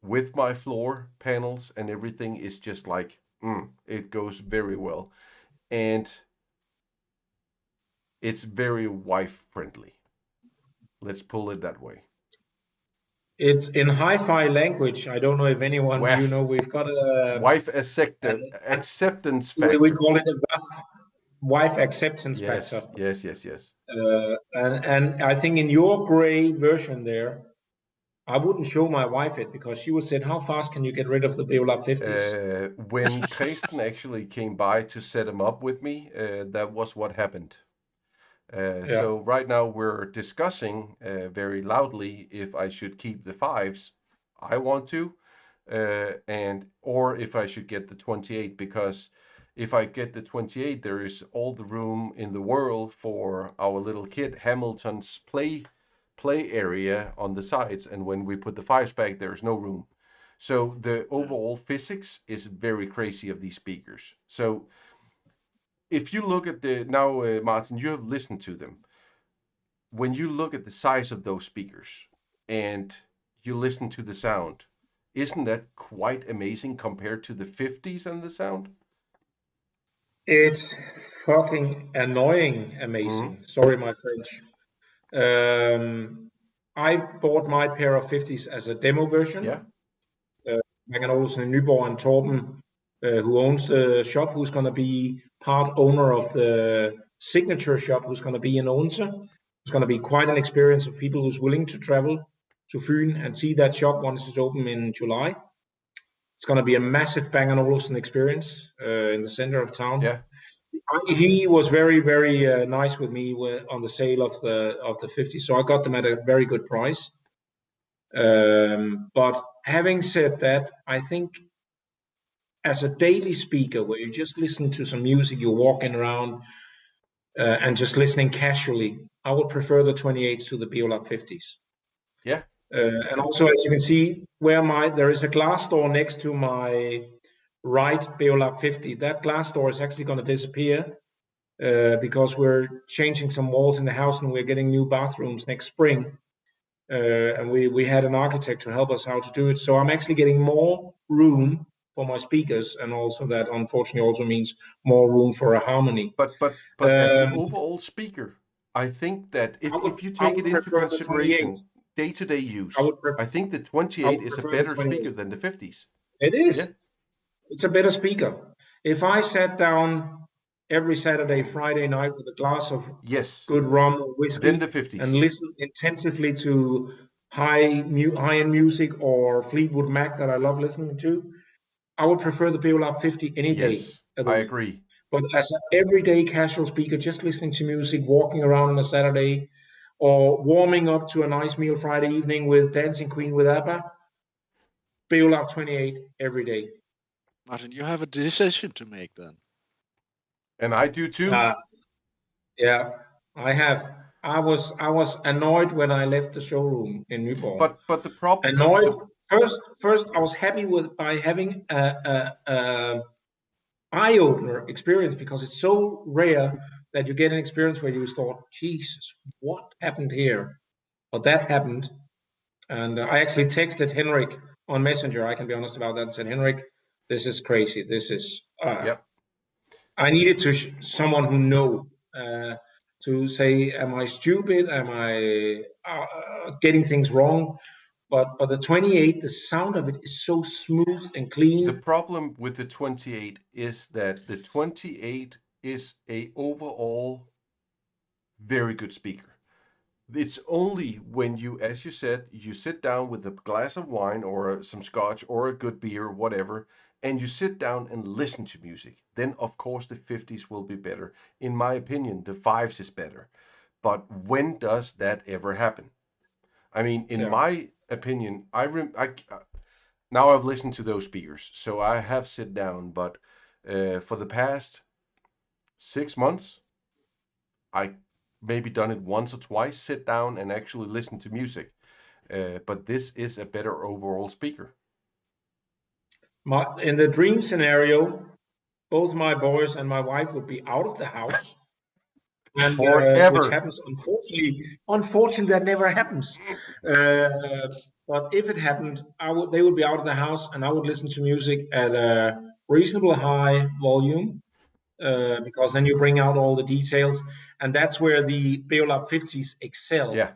with my floor panels and everything is just like, it goes very well. And it's very wife friendly. Let's pull it that way. It's in hi-fi language. I don't know if anyone, we've got a wife acceptance factor. We call it a wife acceptance factor. Yes. And I think in your gray version there, I wouldn't show my wife it, because she would say, how fast can you get rid of the BeoLab 50s? When Kristen actually came by to set him up with me, that was what happened. So right now we're discussing very loudly if I should keep the 5s. I want to, or if I should get the 28, because if I get the 28, there is all the room in the world for our little kid Hamilton's play area on the sides, and when we put the 5s back, there is no room. So the overall physics is very crazy of these speakers. So if you look at Martin, you have listened to them. When you look at the size of those speakers and you listen to the sound, isn't that quite amazing compared to the 50s and the sound? It's fucking annoying amazing. Sorry, my French. I bought my pair of 50s as a demo version. Yeah. Bang & Olufsen in Nyborg, and Torben, who owns the shop, who's going to be part owner of the signature shop, who's going to be in Odense. It's going to be quite an experience of people who's willing to travel to Fyn and see that shop once it's open in July. It's going to be a massive Bang & Olufsen experience in the center of town. Yeah. He was very, very nice with me on the sale of the 50, so I got them at a very good price. But having said that, I think as a daily speaker, where you just listen to some music, you're walking around and just listening casually, I would prefer the 28s to the BeoLab 50s. Yeah. And also, as you can see, there is a glass door next to my right BeoLab 50. That glass door is actually going to disappear because we're changing some walls in the house and we're getting new bathrooms next spring. And we had an architect to help us how to do it. So I'm actually getting more room for my speakers, and also that unfortunately also means more room for a harmony. But as the overall speaker, I think that if you take it into consideration day-to-day use, I think the 28 is a better speaker than the 50s. It is. Yeah. It's a better speaker. If I sat down every Saturday, Friday night with a glass of good rum or whiskey, then the 50s, and listen intensively to high-end music or Fleetwood Mac that I love listening to, I would prefer the BeoLab 50 any day. Yes, I agree. But as an everyday casual speaker, just listening to music, walking around on a Saturday, or warming up to a nice meal Friday evening with Dancing Queen with ABBA, BeoLab 28 every day. Martin, you have a decision to make then. And I do too. Yeah, I have. I was annoyed when I left the showroom in Nyborg. But the problem. Annoyed. First, I was happy by having a eye-opener experience, because it's so rare that you get an experience where you thought, Jesus, what happened here? But that happened. And I actually texted Henrik on Messenger, I can be honest about that, and said, Henrik, this is crazy. This is, yep. I needed someone who know to say, am I stupid? Am I getting things wrong? But the 28, the sound of it is so smooth and clean. The problem with the 28 is that the 28 is a overall very good speaker. It's only when you, as you said, you sit down with a glass of wine or some scotch or a good beer, whatever, and you sit down and listen to music. Then, of course, the 50s will be better. In my opinion, the 5s is better. But when does that ever happen? I mean, in my opinion, now I've listened to those speakers, so I have sit down, but for the past 6 months, I maybe done it once or twice, sit down and actually listen to music. But this is a better overall speaker. In the dream scenario, both my boys and my wife would be out of the house. And, forever. Which happens, unfortunately, that never happens. But if it happened, they would be out of the house, and I would listen to music at a reasonable high volume, because then you bring out all the details, and that's where the BeoLab 50s excel. Yeah.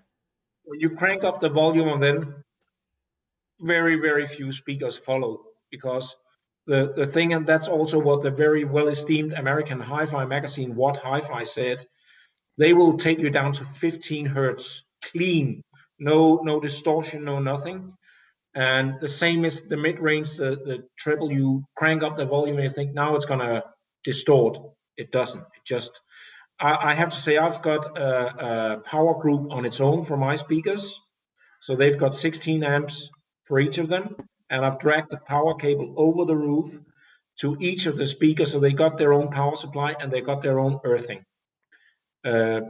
When you crank up the volume of them, very, very few speakers follow, because the thing, and that's also what the very well-esteemed American hi-fi magazine, What Hi-Fi, said. They will take you down to 15 hertz, clean, no distortion, no nothing. And the same is the mid-range, the treble, you crank up the volume and you think, now it's gonna distort. It doesn't. It just, I have to say, I've got a power group on its own for my speakers. So they've got 16 amps for each of them. And I've dragged the power cable over the roof to each of the speakers. So they got their own power supply and they got their own earthing.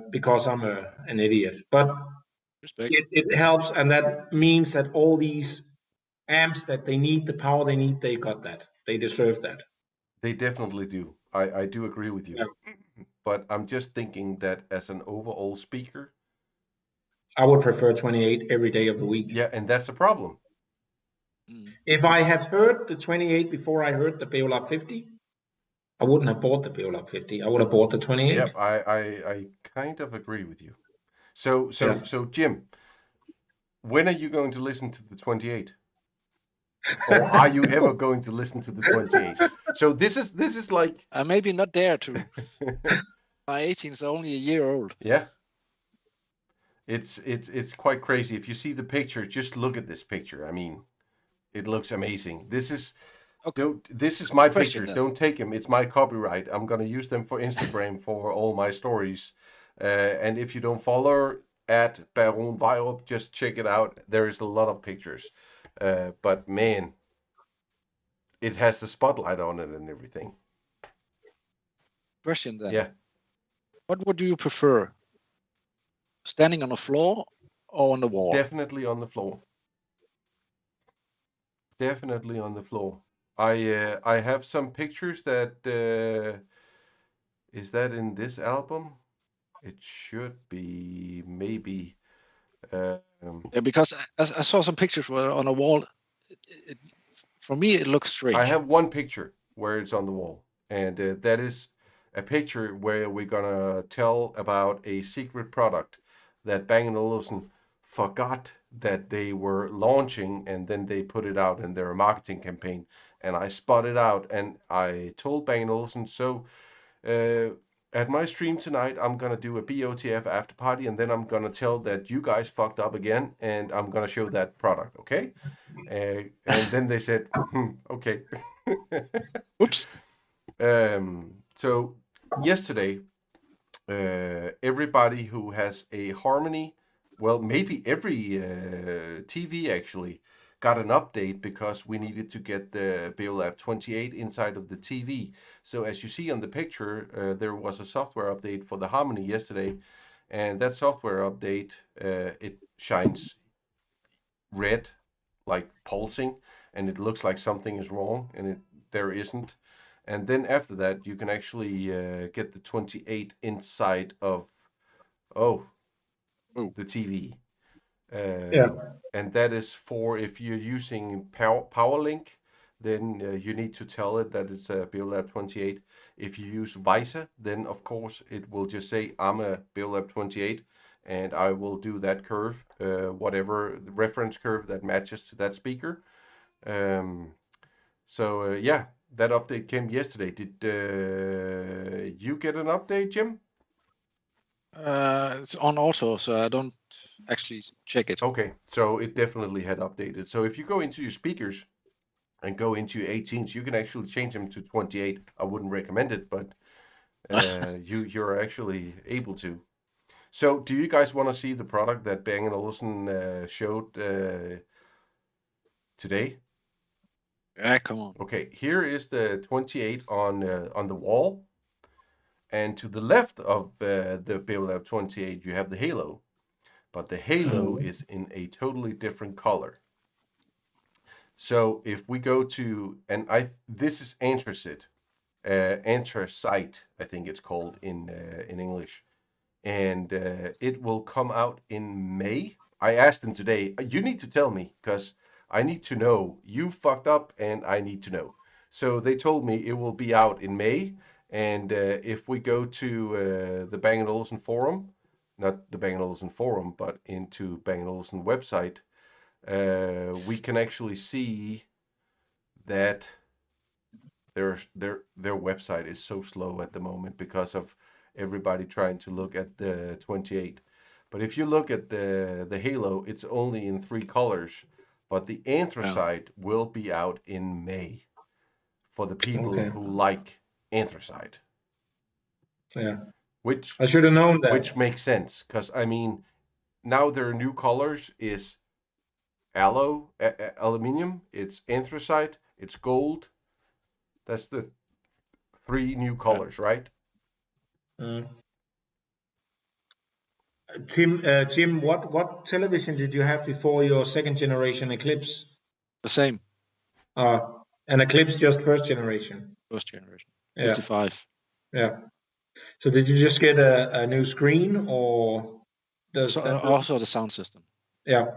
Because I'm an idiot, but it helps, and that means that all these amps that they need, the power they need, they got that. They deserve that. They definitely do. I do agree with you. Yeah. But I'm just thinking that as an overall speaker, I would prefer 28 every day of the week. Yeah, and that's a problem. If I had heard the 28 before I heard the BeoLab 50, I wouldn't have bought the BeoLab 50. I would have bought the 28. Yep, I kind of agree with you. So Jim, when are you going to listen to the 28? Or are you ever going to listen to the 28? So this is like maybe not there to. My 18 is only a year old. Yeah. It's quite crazy. If you see the picture, just look at this picture. I mean, it looks amazing. This is Don't. This is my Question pictures. then. Don't take them. It's my copyright. I'm gonna use them for Instagram for all my stories. And if you don't follow at bagom, just check it out. There is a lot of pictures. But man, it has the spotlight on it and everything. Question then. Yeah. What would you prefer? Standing on the floor or on the wall? Definitely on the floor. Definitely on the floor. I have some pictures that is that in this album? It should be maybe. Yeah, because I saw some pictures where on a wall. For me, it looks strange. I have one picture where it's on the wall, and that is a picture where we're gonna tell about a secret product that Bang & Olufsen forgot that they were launching, and then they put it out in their marketing campaign. And I spotted out, and I told Bang & Olufsen, so at my stream tonight, I'm gonna do a BOTF AfterParty, and then I'm gonna tell that you guys fucked up again, and I'm gonna show that product, okay? And then they said, okay. Oops. So yesterday, everybody who has a Harmony, well, maybe every TV actually, got an update because we needed to get the BeoLab 28 inside of the TV. So as you see on the picture, there was a software update for the Harmony yesterday, and that software update, it shines red, like pulsing, and it looks like something is wrong, and there isn't. And then after that, you can actually get the 28 inside of the TV. And that is for if you're using PowerLink, then you need to tell it that it's a BeoLab 28. If you use Visa, then of course it will just say I'm a BeoLab 28, and I will do that curve, whatever the reference curve that matches to that speaker. Yeah, that update came yesterday. Did you get an update, Jim? It's on auto, so I don't actually check it. Okay, so it definitely had updated. So if you go into your speakers and go into your 18s, you can actually change them to 28. I wouldn't recommend it, but you're actually able to. So do you guys want to see the product that Bang & Olufsen showed today? Yeah, come on. Okay, here is the 28 on the wall. And to the left of the BeoLab 28, you have the halo. But the halo is in a totally different color. So if we go to, this is anthracite, I think it's called in English. And it will come out in May. I asked them today, you need to tell me, because I need to know. You fucked up, and I need to know. So they told me it will be out in May. And if we go to the Bang & Olufsen forum, not the Bang & Olufsen forum, but into Bang & Olufsen website, we can actually see that their website is so slow at the moment because of everybody trying to look at the 28. But if you look at the halo, it's only in 3 colors, but the anthracite will be out in May for the people who like anthracite. Yeah. Which I should have known that. Which makes sense, because I mean, now their new colors is aluminium, it's anthracite, it's gold. That's the 3 new colors, right? Jim, what television did you have before your 2nd generation Eclipse? The same. An Eclipse just 1st generation. 1st generation. 55. Yeah. So did you just get a new screen, or also the sound system? Yeah,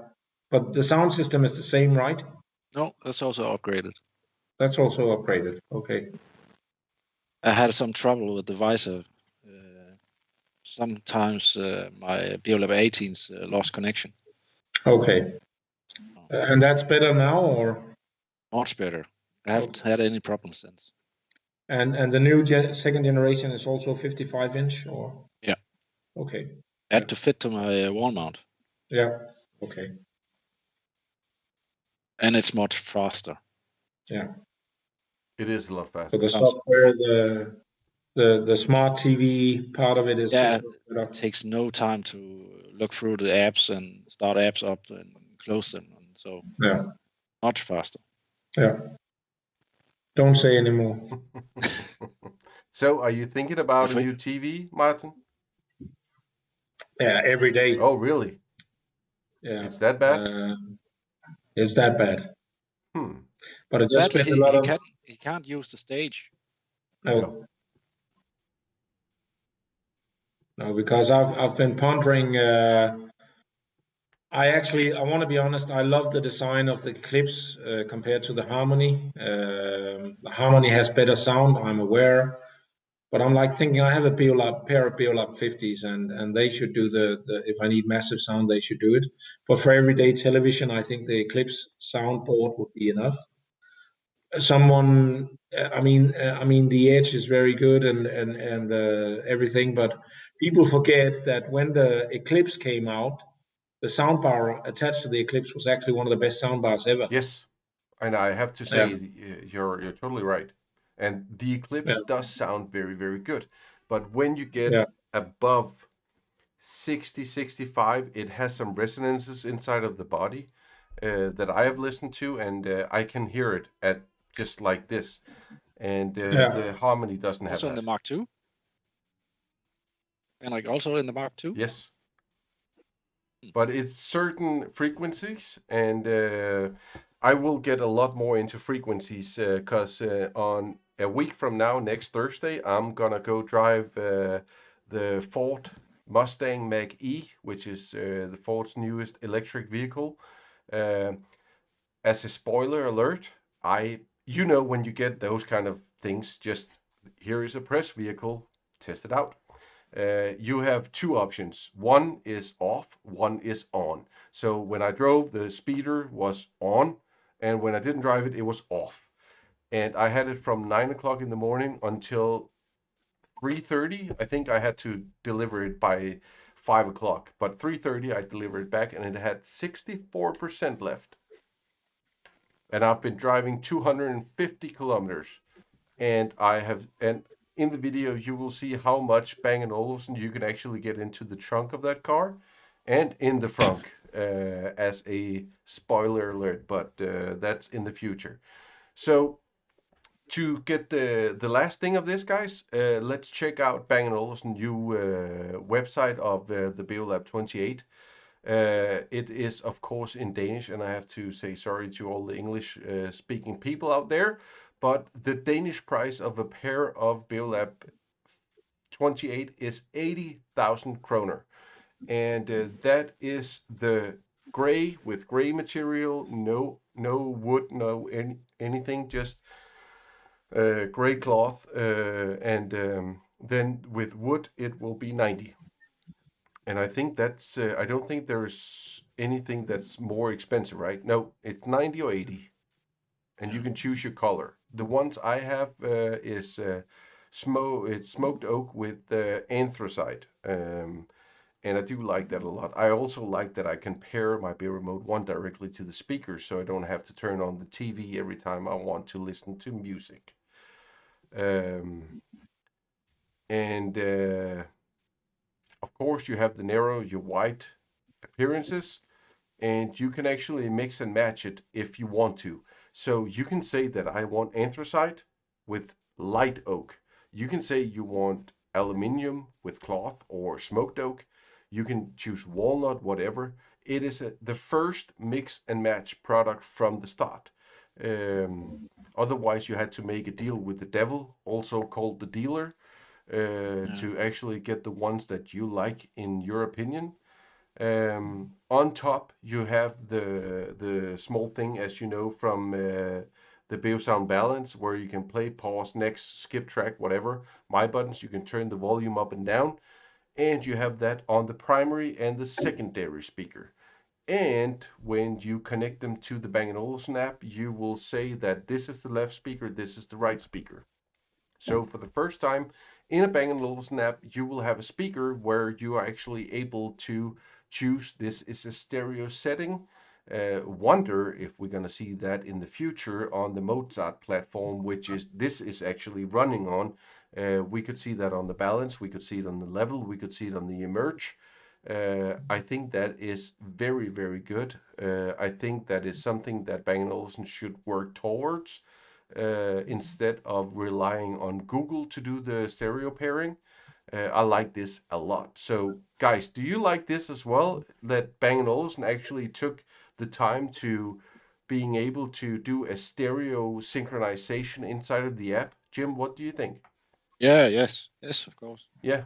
but the sound system is the same, right? No, that's also upgraded. That's also upgraded. Okay. I had some trouble with the visor. Sometimes my BeoLab 18s lost connection. Okay. And that's better now, or? Much better. I haven't had any problems since. And the new 2nd generation is also 55-inch, or? Yeah. Okay. I had to fit to my wall mount. Yeah. Okay. And it's much faster. Yeah. It is a lot So faster. the software, the smart TV part of it is Yeah, set up. it takes no time to look through the apps and start apps up and close them, and so Yeah, much faster. yeah. Don't say anymore. So, are you thinking about If a we- new TV, Martin? Yeah, every day. Oh, really? Yeah, It's that bad? it's that bad. But I just Sadly, spent a lot of he can't use the stage. no, because I've been pondering. I want to be honest. I love the design of the clips compared to the Harmony. The Harmony has better sound. I'm aware, but I'm like thinking I have a pair of BeoLab 50s, and they should do the if I need massive sound, they should do it. But for everyday television, I think the Eclipse soundboard would be enough. I mean, the Edge is very good and everything, but people forget that when the Eclipse came out, the soundbar attached to the Eclipse was actually one of the best soundbars ever. Yes, and I have to say Yeah. you're totally right. And the Eclipse Yeah. does sound very, very good. But when you get Yeah. above 60, 65, it has some resonances inside of the body that I have listened to, and I can hear it at just like this. And the Harmony doesn't have Also that. in the Mark II. And like also in the Mark II. Yes. But it's certain frequencies, and I will get a lot more into frequencies because on a week from now, next Thursday, I'm gonna go drive the Ford Mustang Mach-E, which is the Ford's newest electric vehicle. As a spoiler alert, when you get those kind of things, just here is a press vehicle, test it out. You have two options. One is off, one is on. So when I drove, the speeder was on, and when I didn't drive it, it was off. And I had it from 9 o'clock in the morning until 3:30. I think I had to deliver it by 5 o'clock, but 3:30 I delivered it back, and it had 64% left. And I've been driving 250 kilometers, and in the video, you will see how much Bang & Olufsen you can actually get into the trunk of that car and in the frunk as a spoiler alert, but that's in the future. So to get the last thing of this, guys, let's check out Bang & Olufsen new website of the BeoLab 28. It is, of course, in Danish, and I have to say sorry to all the English-speaking people out there. But the Danish price of a pair of BeoLab 28 is 80,000 kroner. And that is the gray with gray material, no wood, no anything, just gray cloth. And then with wood, it will be 90. And I think that's, I don't think there's anything that's more expensive, right? No, it's 90 or 80. And you can choose your color. The ones I have is it's smoked oak with anthracite. And I do like that a lot. I also like that I can pair my BeoRemote 1 directly to the speakers, so I don't have to turn on the TV every time I want to listen to music. Of course, you have the narrow, your white appearances, and you can actually mix and match it if you want to. So you can say that I want anthracite with light oak. You can say you want aluminium with cloth or smoked oak. You can choose walnut, whatever. It is the first mix and match product from the start. Otherwise, you had to make a deal with the devil, also called the dealer, to actually get the ones that you like in your opinion. On top, you have the small thing, as you know, from the BeoSound Balance, where you can play, pause, next, skip track, whatever. My buttons, you can turn the volume up and down. And you have that on the primary and the secondary speaker. And when you connect them to the Bang & Olufsen app, you will say that this is the left speaker, this is the right speaker. So for the first time in a Bang & Olufsen app, you will have a speaker where you are actually able to choose this is a stereo setting, Wonder if we're going to see that in the future on the Mozart platform, which this is actually running on. We could see that on the balance, we could see it on the level, we could see it on the emerge. I think that is very, very good. I think that is something that Bang & Olufsen should work towards instead of relying on Google to do the stereo pairing. I like this a lot. So, guys, do you like this as well? That Bang & Olufsen actually took the time to being able to do a stereo synchronization inside of the app? Jim, what do you think? Yeah, yes, of course. Yeah.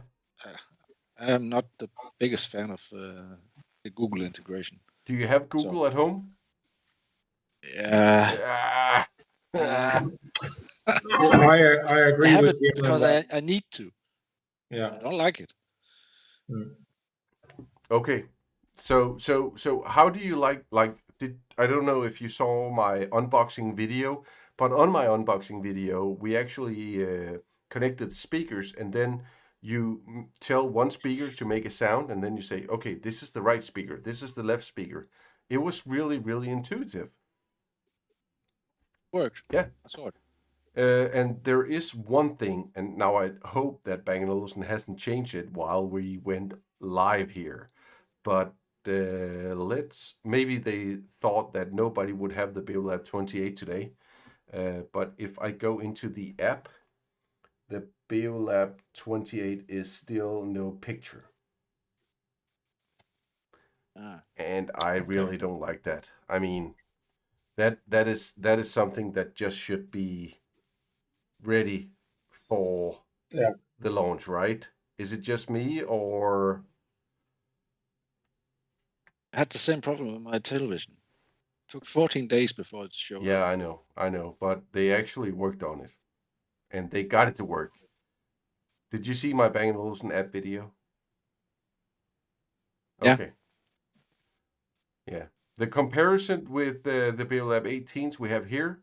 I am not the biggest fan of the Google integration. Do you have Google at home? Yeah. I agree I have with it you because I need to. Yeah. I don't like it. Okay. So how do you like I don't know if you saw my unboxing video, but on my unboxing video, we actually connected speakers, and then you tell one speaker to make a sound, and then you say, okay, this is the right speaker, this is the left speaker. It was really, really intuitive. Worked. Yeah. I saw it. And there is one thing, and now I hope that Bang & Olufsen hasn't changed it while we went live here, but maybe they thought that nobody would have the BeoLab 28 today. But if I go into the app, the BeoLab 28 is still no picture. And I really don't like that. I mean, that is something that just should be ready for the launch, right? Is it just me, or? I had the same problem with my television. It took 14 days before it showed Yeah, up. I know, but they actually worked on it, and they got it to work. Did you see my Bang & Olufsen app video? Okay. Yeah. The comparison with the BeoLab 18s we have here,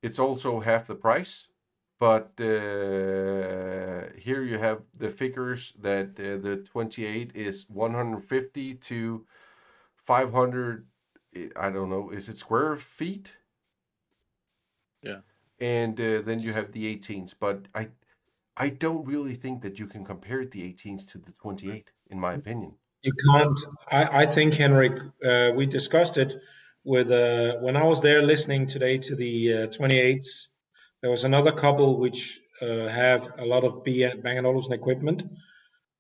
it's also half the price, but here you have the figures that the 28 is 150 to 500. I don't know. Is it square feet? Yeah. And then you have the 18s, but I don't really think that you can compare the 18s to the 28, in my opinion. You can't. I think, Henrik, we discussed it with when I was there listening today to the 28s. There was another couple which have a lot of Bang & Olufsen equipment,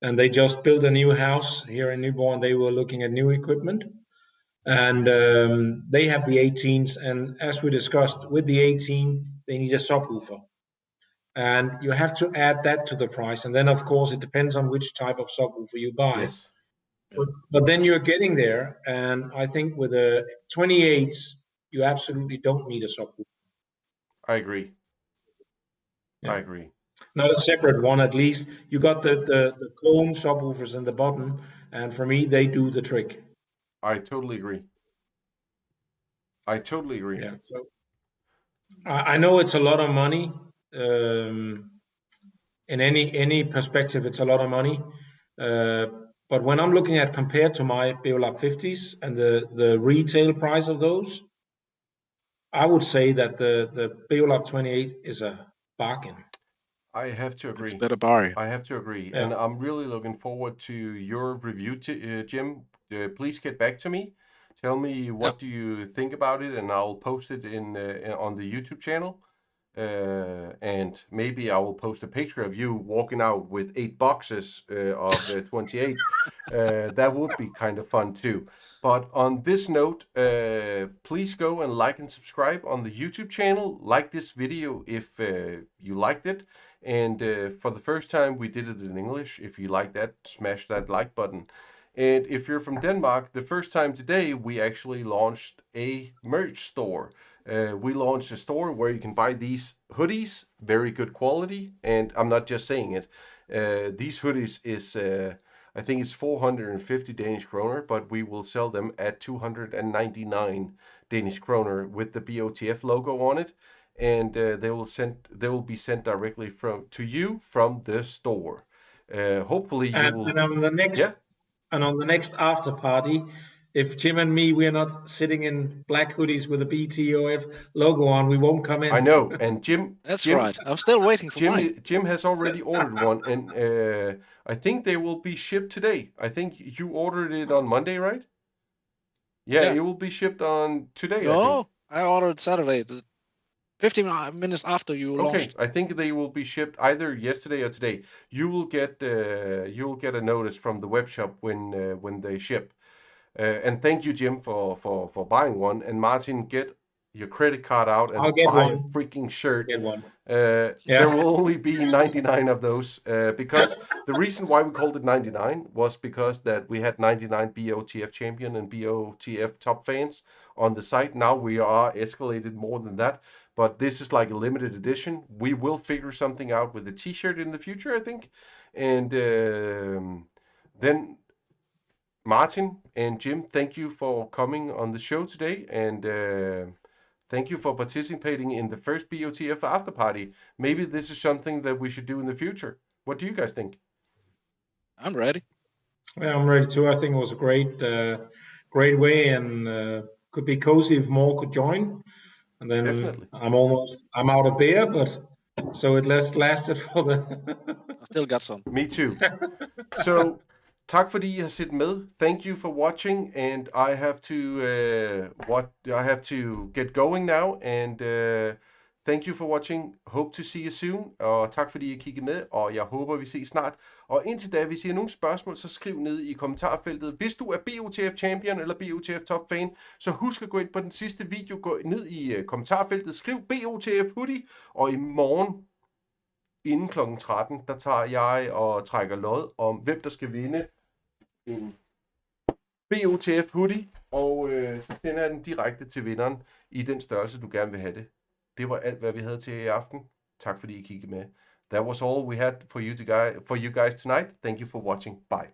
and they just built a new house here in Nyborg. They were looking at new equipment, and they have the 18s. And as we discussed, with the 18, they need a subwoofer, and you have to add that to the price. And then, of course, it depends on which type of subwoofer you buy. Yes. But then you're getting there, and I think with the 28s, you absolutely don't need a subwoofer. I agree. Yeah. I agree. Not a separate one, at least. You got the cone subwoofers in the bottom, and for me, they do the trick. I totally agree. Yeah. So I know it's a lot of money. In any perspective, it's a lot of money. But when I'm looking at compared to my BeoLab 50s and the retail price of those, I would say that the BeoLab 28 is a bargain. I have to agree. It's better buy. I have to agree. Yeah. And I'm really looking forward to your review, Jim. Please get back to me. Tell me what do you think about it, and I'll post it on the YouTube channel. And maybe I will post a picture of you walking out with 8 boxes of 28. That would be kind of fun too. But on this note, please go and like and subscribe on the YouTube channel. Like this video if you liked it. And for the first time, we did it in English. If you like that, smash that like button. And if you're from Denmark, the first time today, we actually launched a merch store. We launched a store where you can buy these hoodies, very good quality, and I'm not just saying it. These hoodies is, I think it's 450 Danish kroner, but we will sell them at 299 Danish kroner with the BOTF logo on it, and they will be sent directly to you from the store. Hopefully you will. And on the next after party, if Jim and me, we're not sitting in black hoodies with a BOTF logo on, we won't come in. I know, and Jim. That's Jim, right. I'm still waiting for mine. Jim has already ordered one, and I think they will be shipped today. I think you ordered it on Monday, right? Yeah. It will be shipped on today. I think. No, I ordered Saturday, 15 minutes after you launched. I think they will be shipped either yesterday or today. You will get a notice from the web shop when they ship. And thank you, Jim, for buying one. And Martin, get your credit card out and buy a freaking shirt. Get one. There will only be 99 of those because the reason why we called it 99 was because that we had 99 BOTF Champion and BOTF Top Fans on the site. Now we are escalated more than that, but this is like a limited edition. We will figure something out with a t-shirt in the future, I think. And then Martin and Jim, thank you for coming on the show today, and thank you for participating in the first BOTF AfterParty. Maybe this is something that we should do in the future. What do you guys think? I'm ready. Yeah, I'm ready too. I think it was a great way, and could be cozy if more could join. And then Definitely. I'm out of beer, but so it lasted for the. I still got some. Me too. So, tak fordi I har set med. Thank you for watching, and I have to get going now, and thank you for watching. Hope to see you soon, og tak fordi I kiggede med, og jeg håber, vi ses snart. Og indtil da, hvis I har nogle spørgsmål, så skriv ned i kommentarfeltet. Hvis du er BOTF Champion eller BOTF Top Fan, så husk at gå ind på den sidste video, gå ned i kommentarfeltet, skriv BOTF Hoodie, og i morgen inden kl. 13, der tager jeg og trækker lod om, hvem der skal vinde en BOTF hoodie, og så sender jeg den direkte til vinderen i den størrelse, du gerne vil have det. Det var alt, hvad vi havde til i aften. Tak fordi I kiggede med. That was all we had for you guys tonight. Thank you for watching. Bye.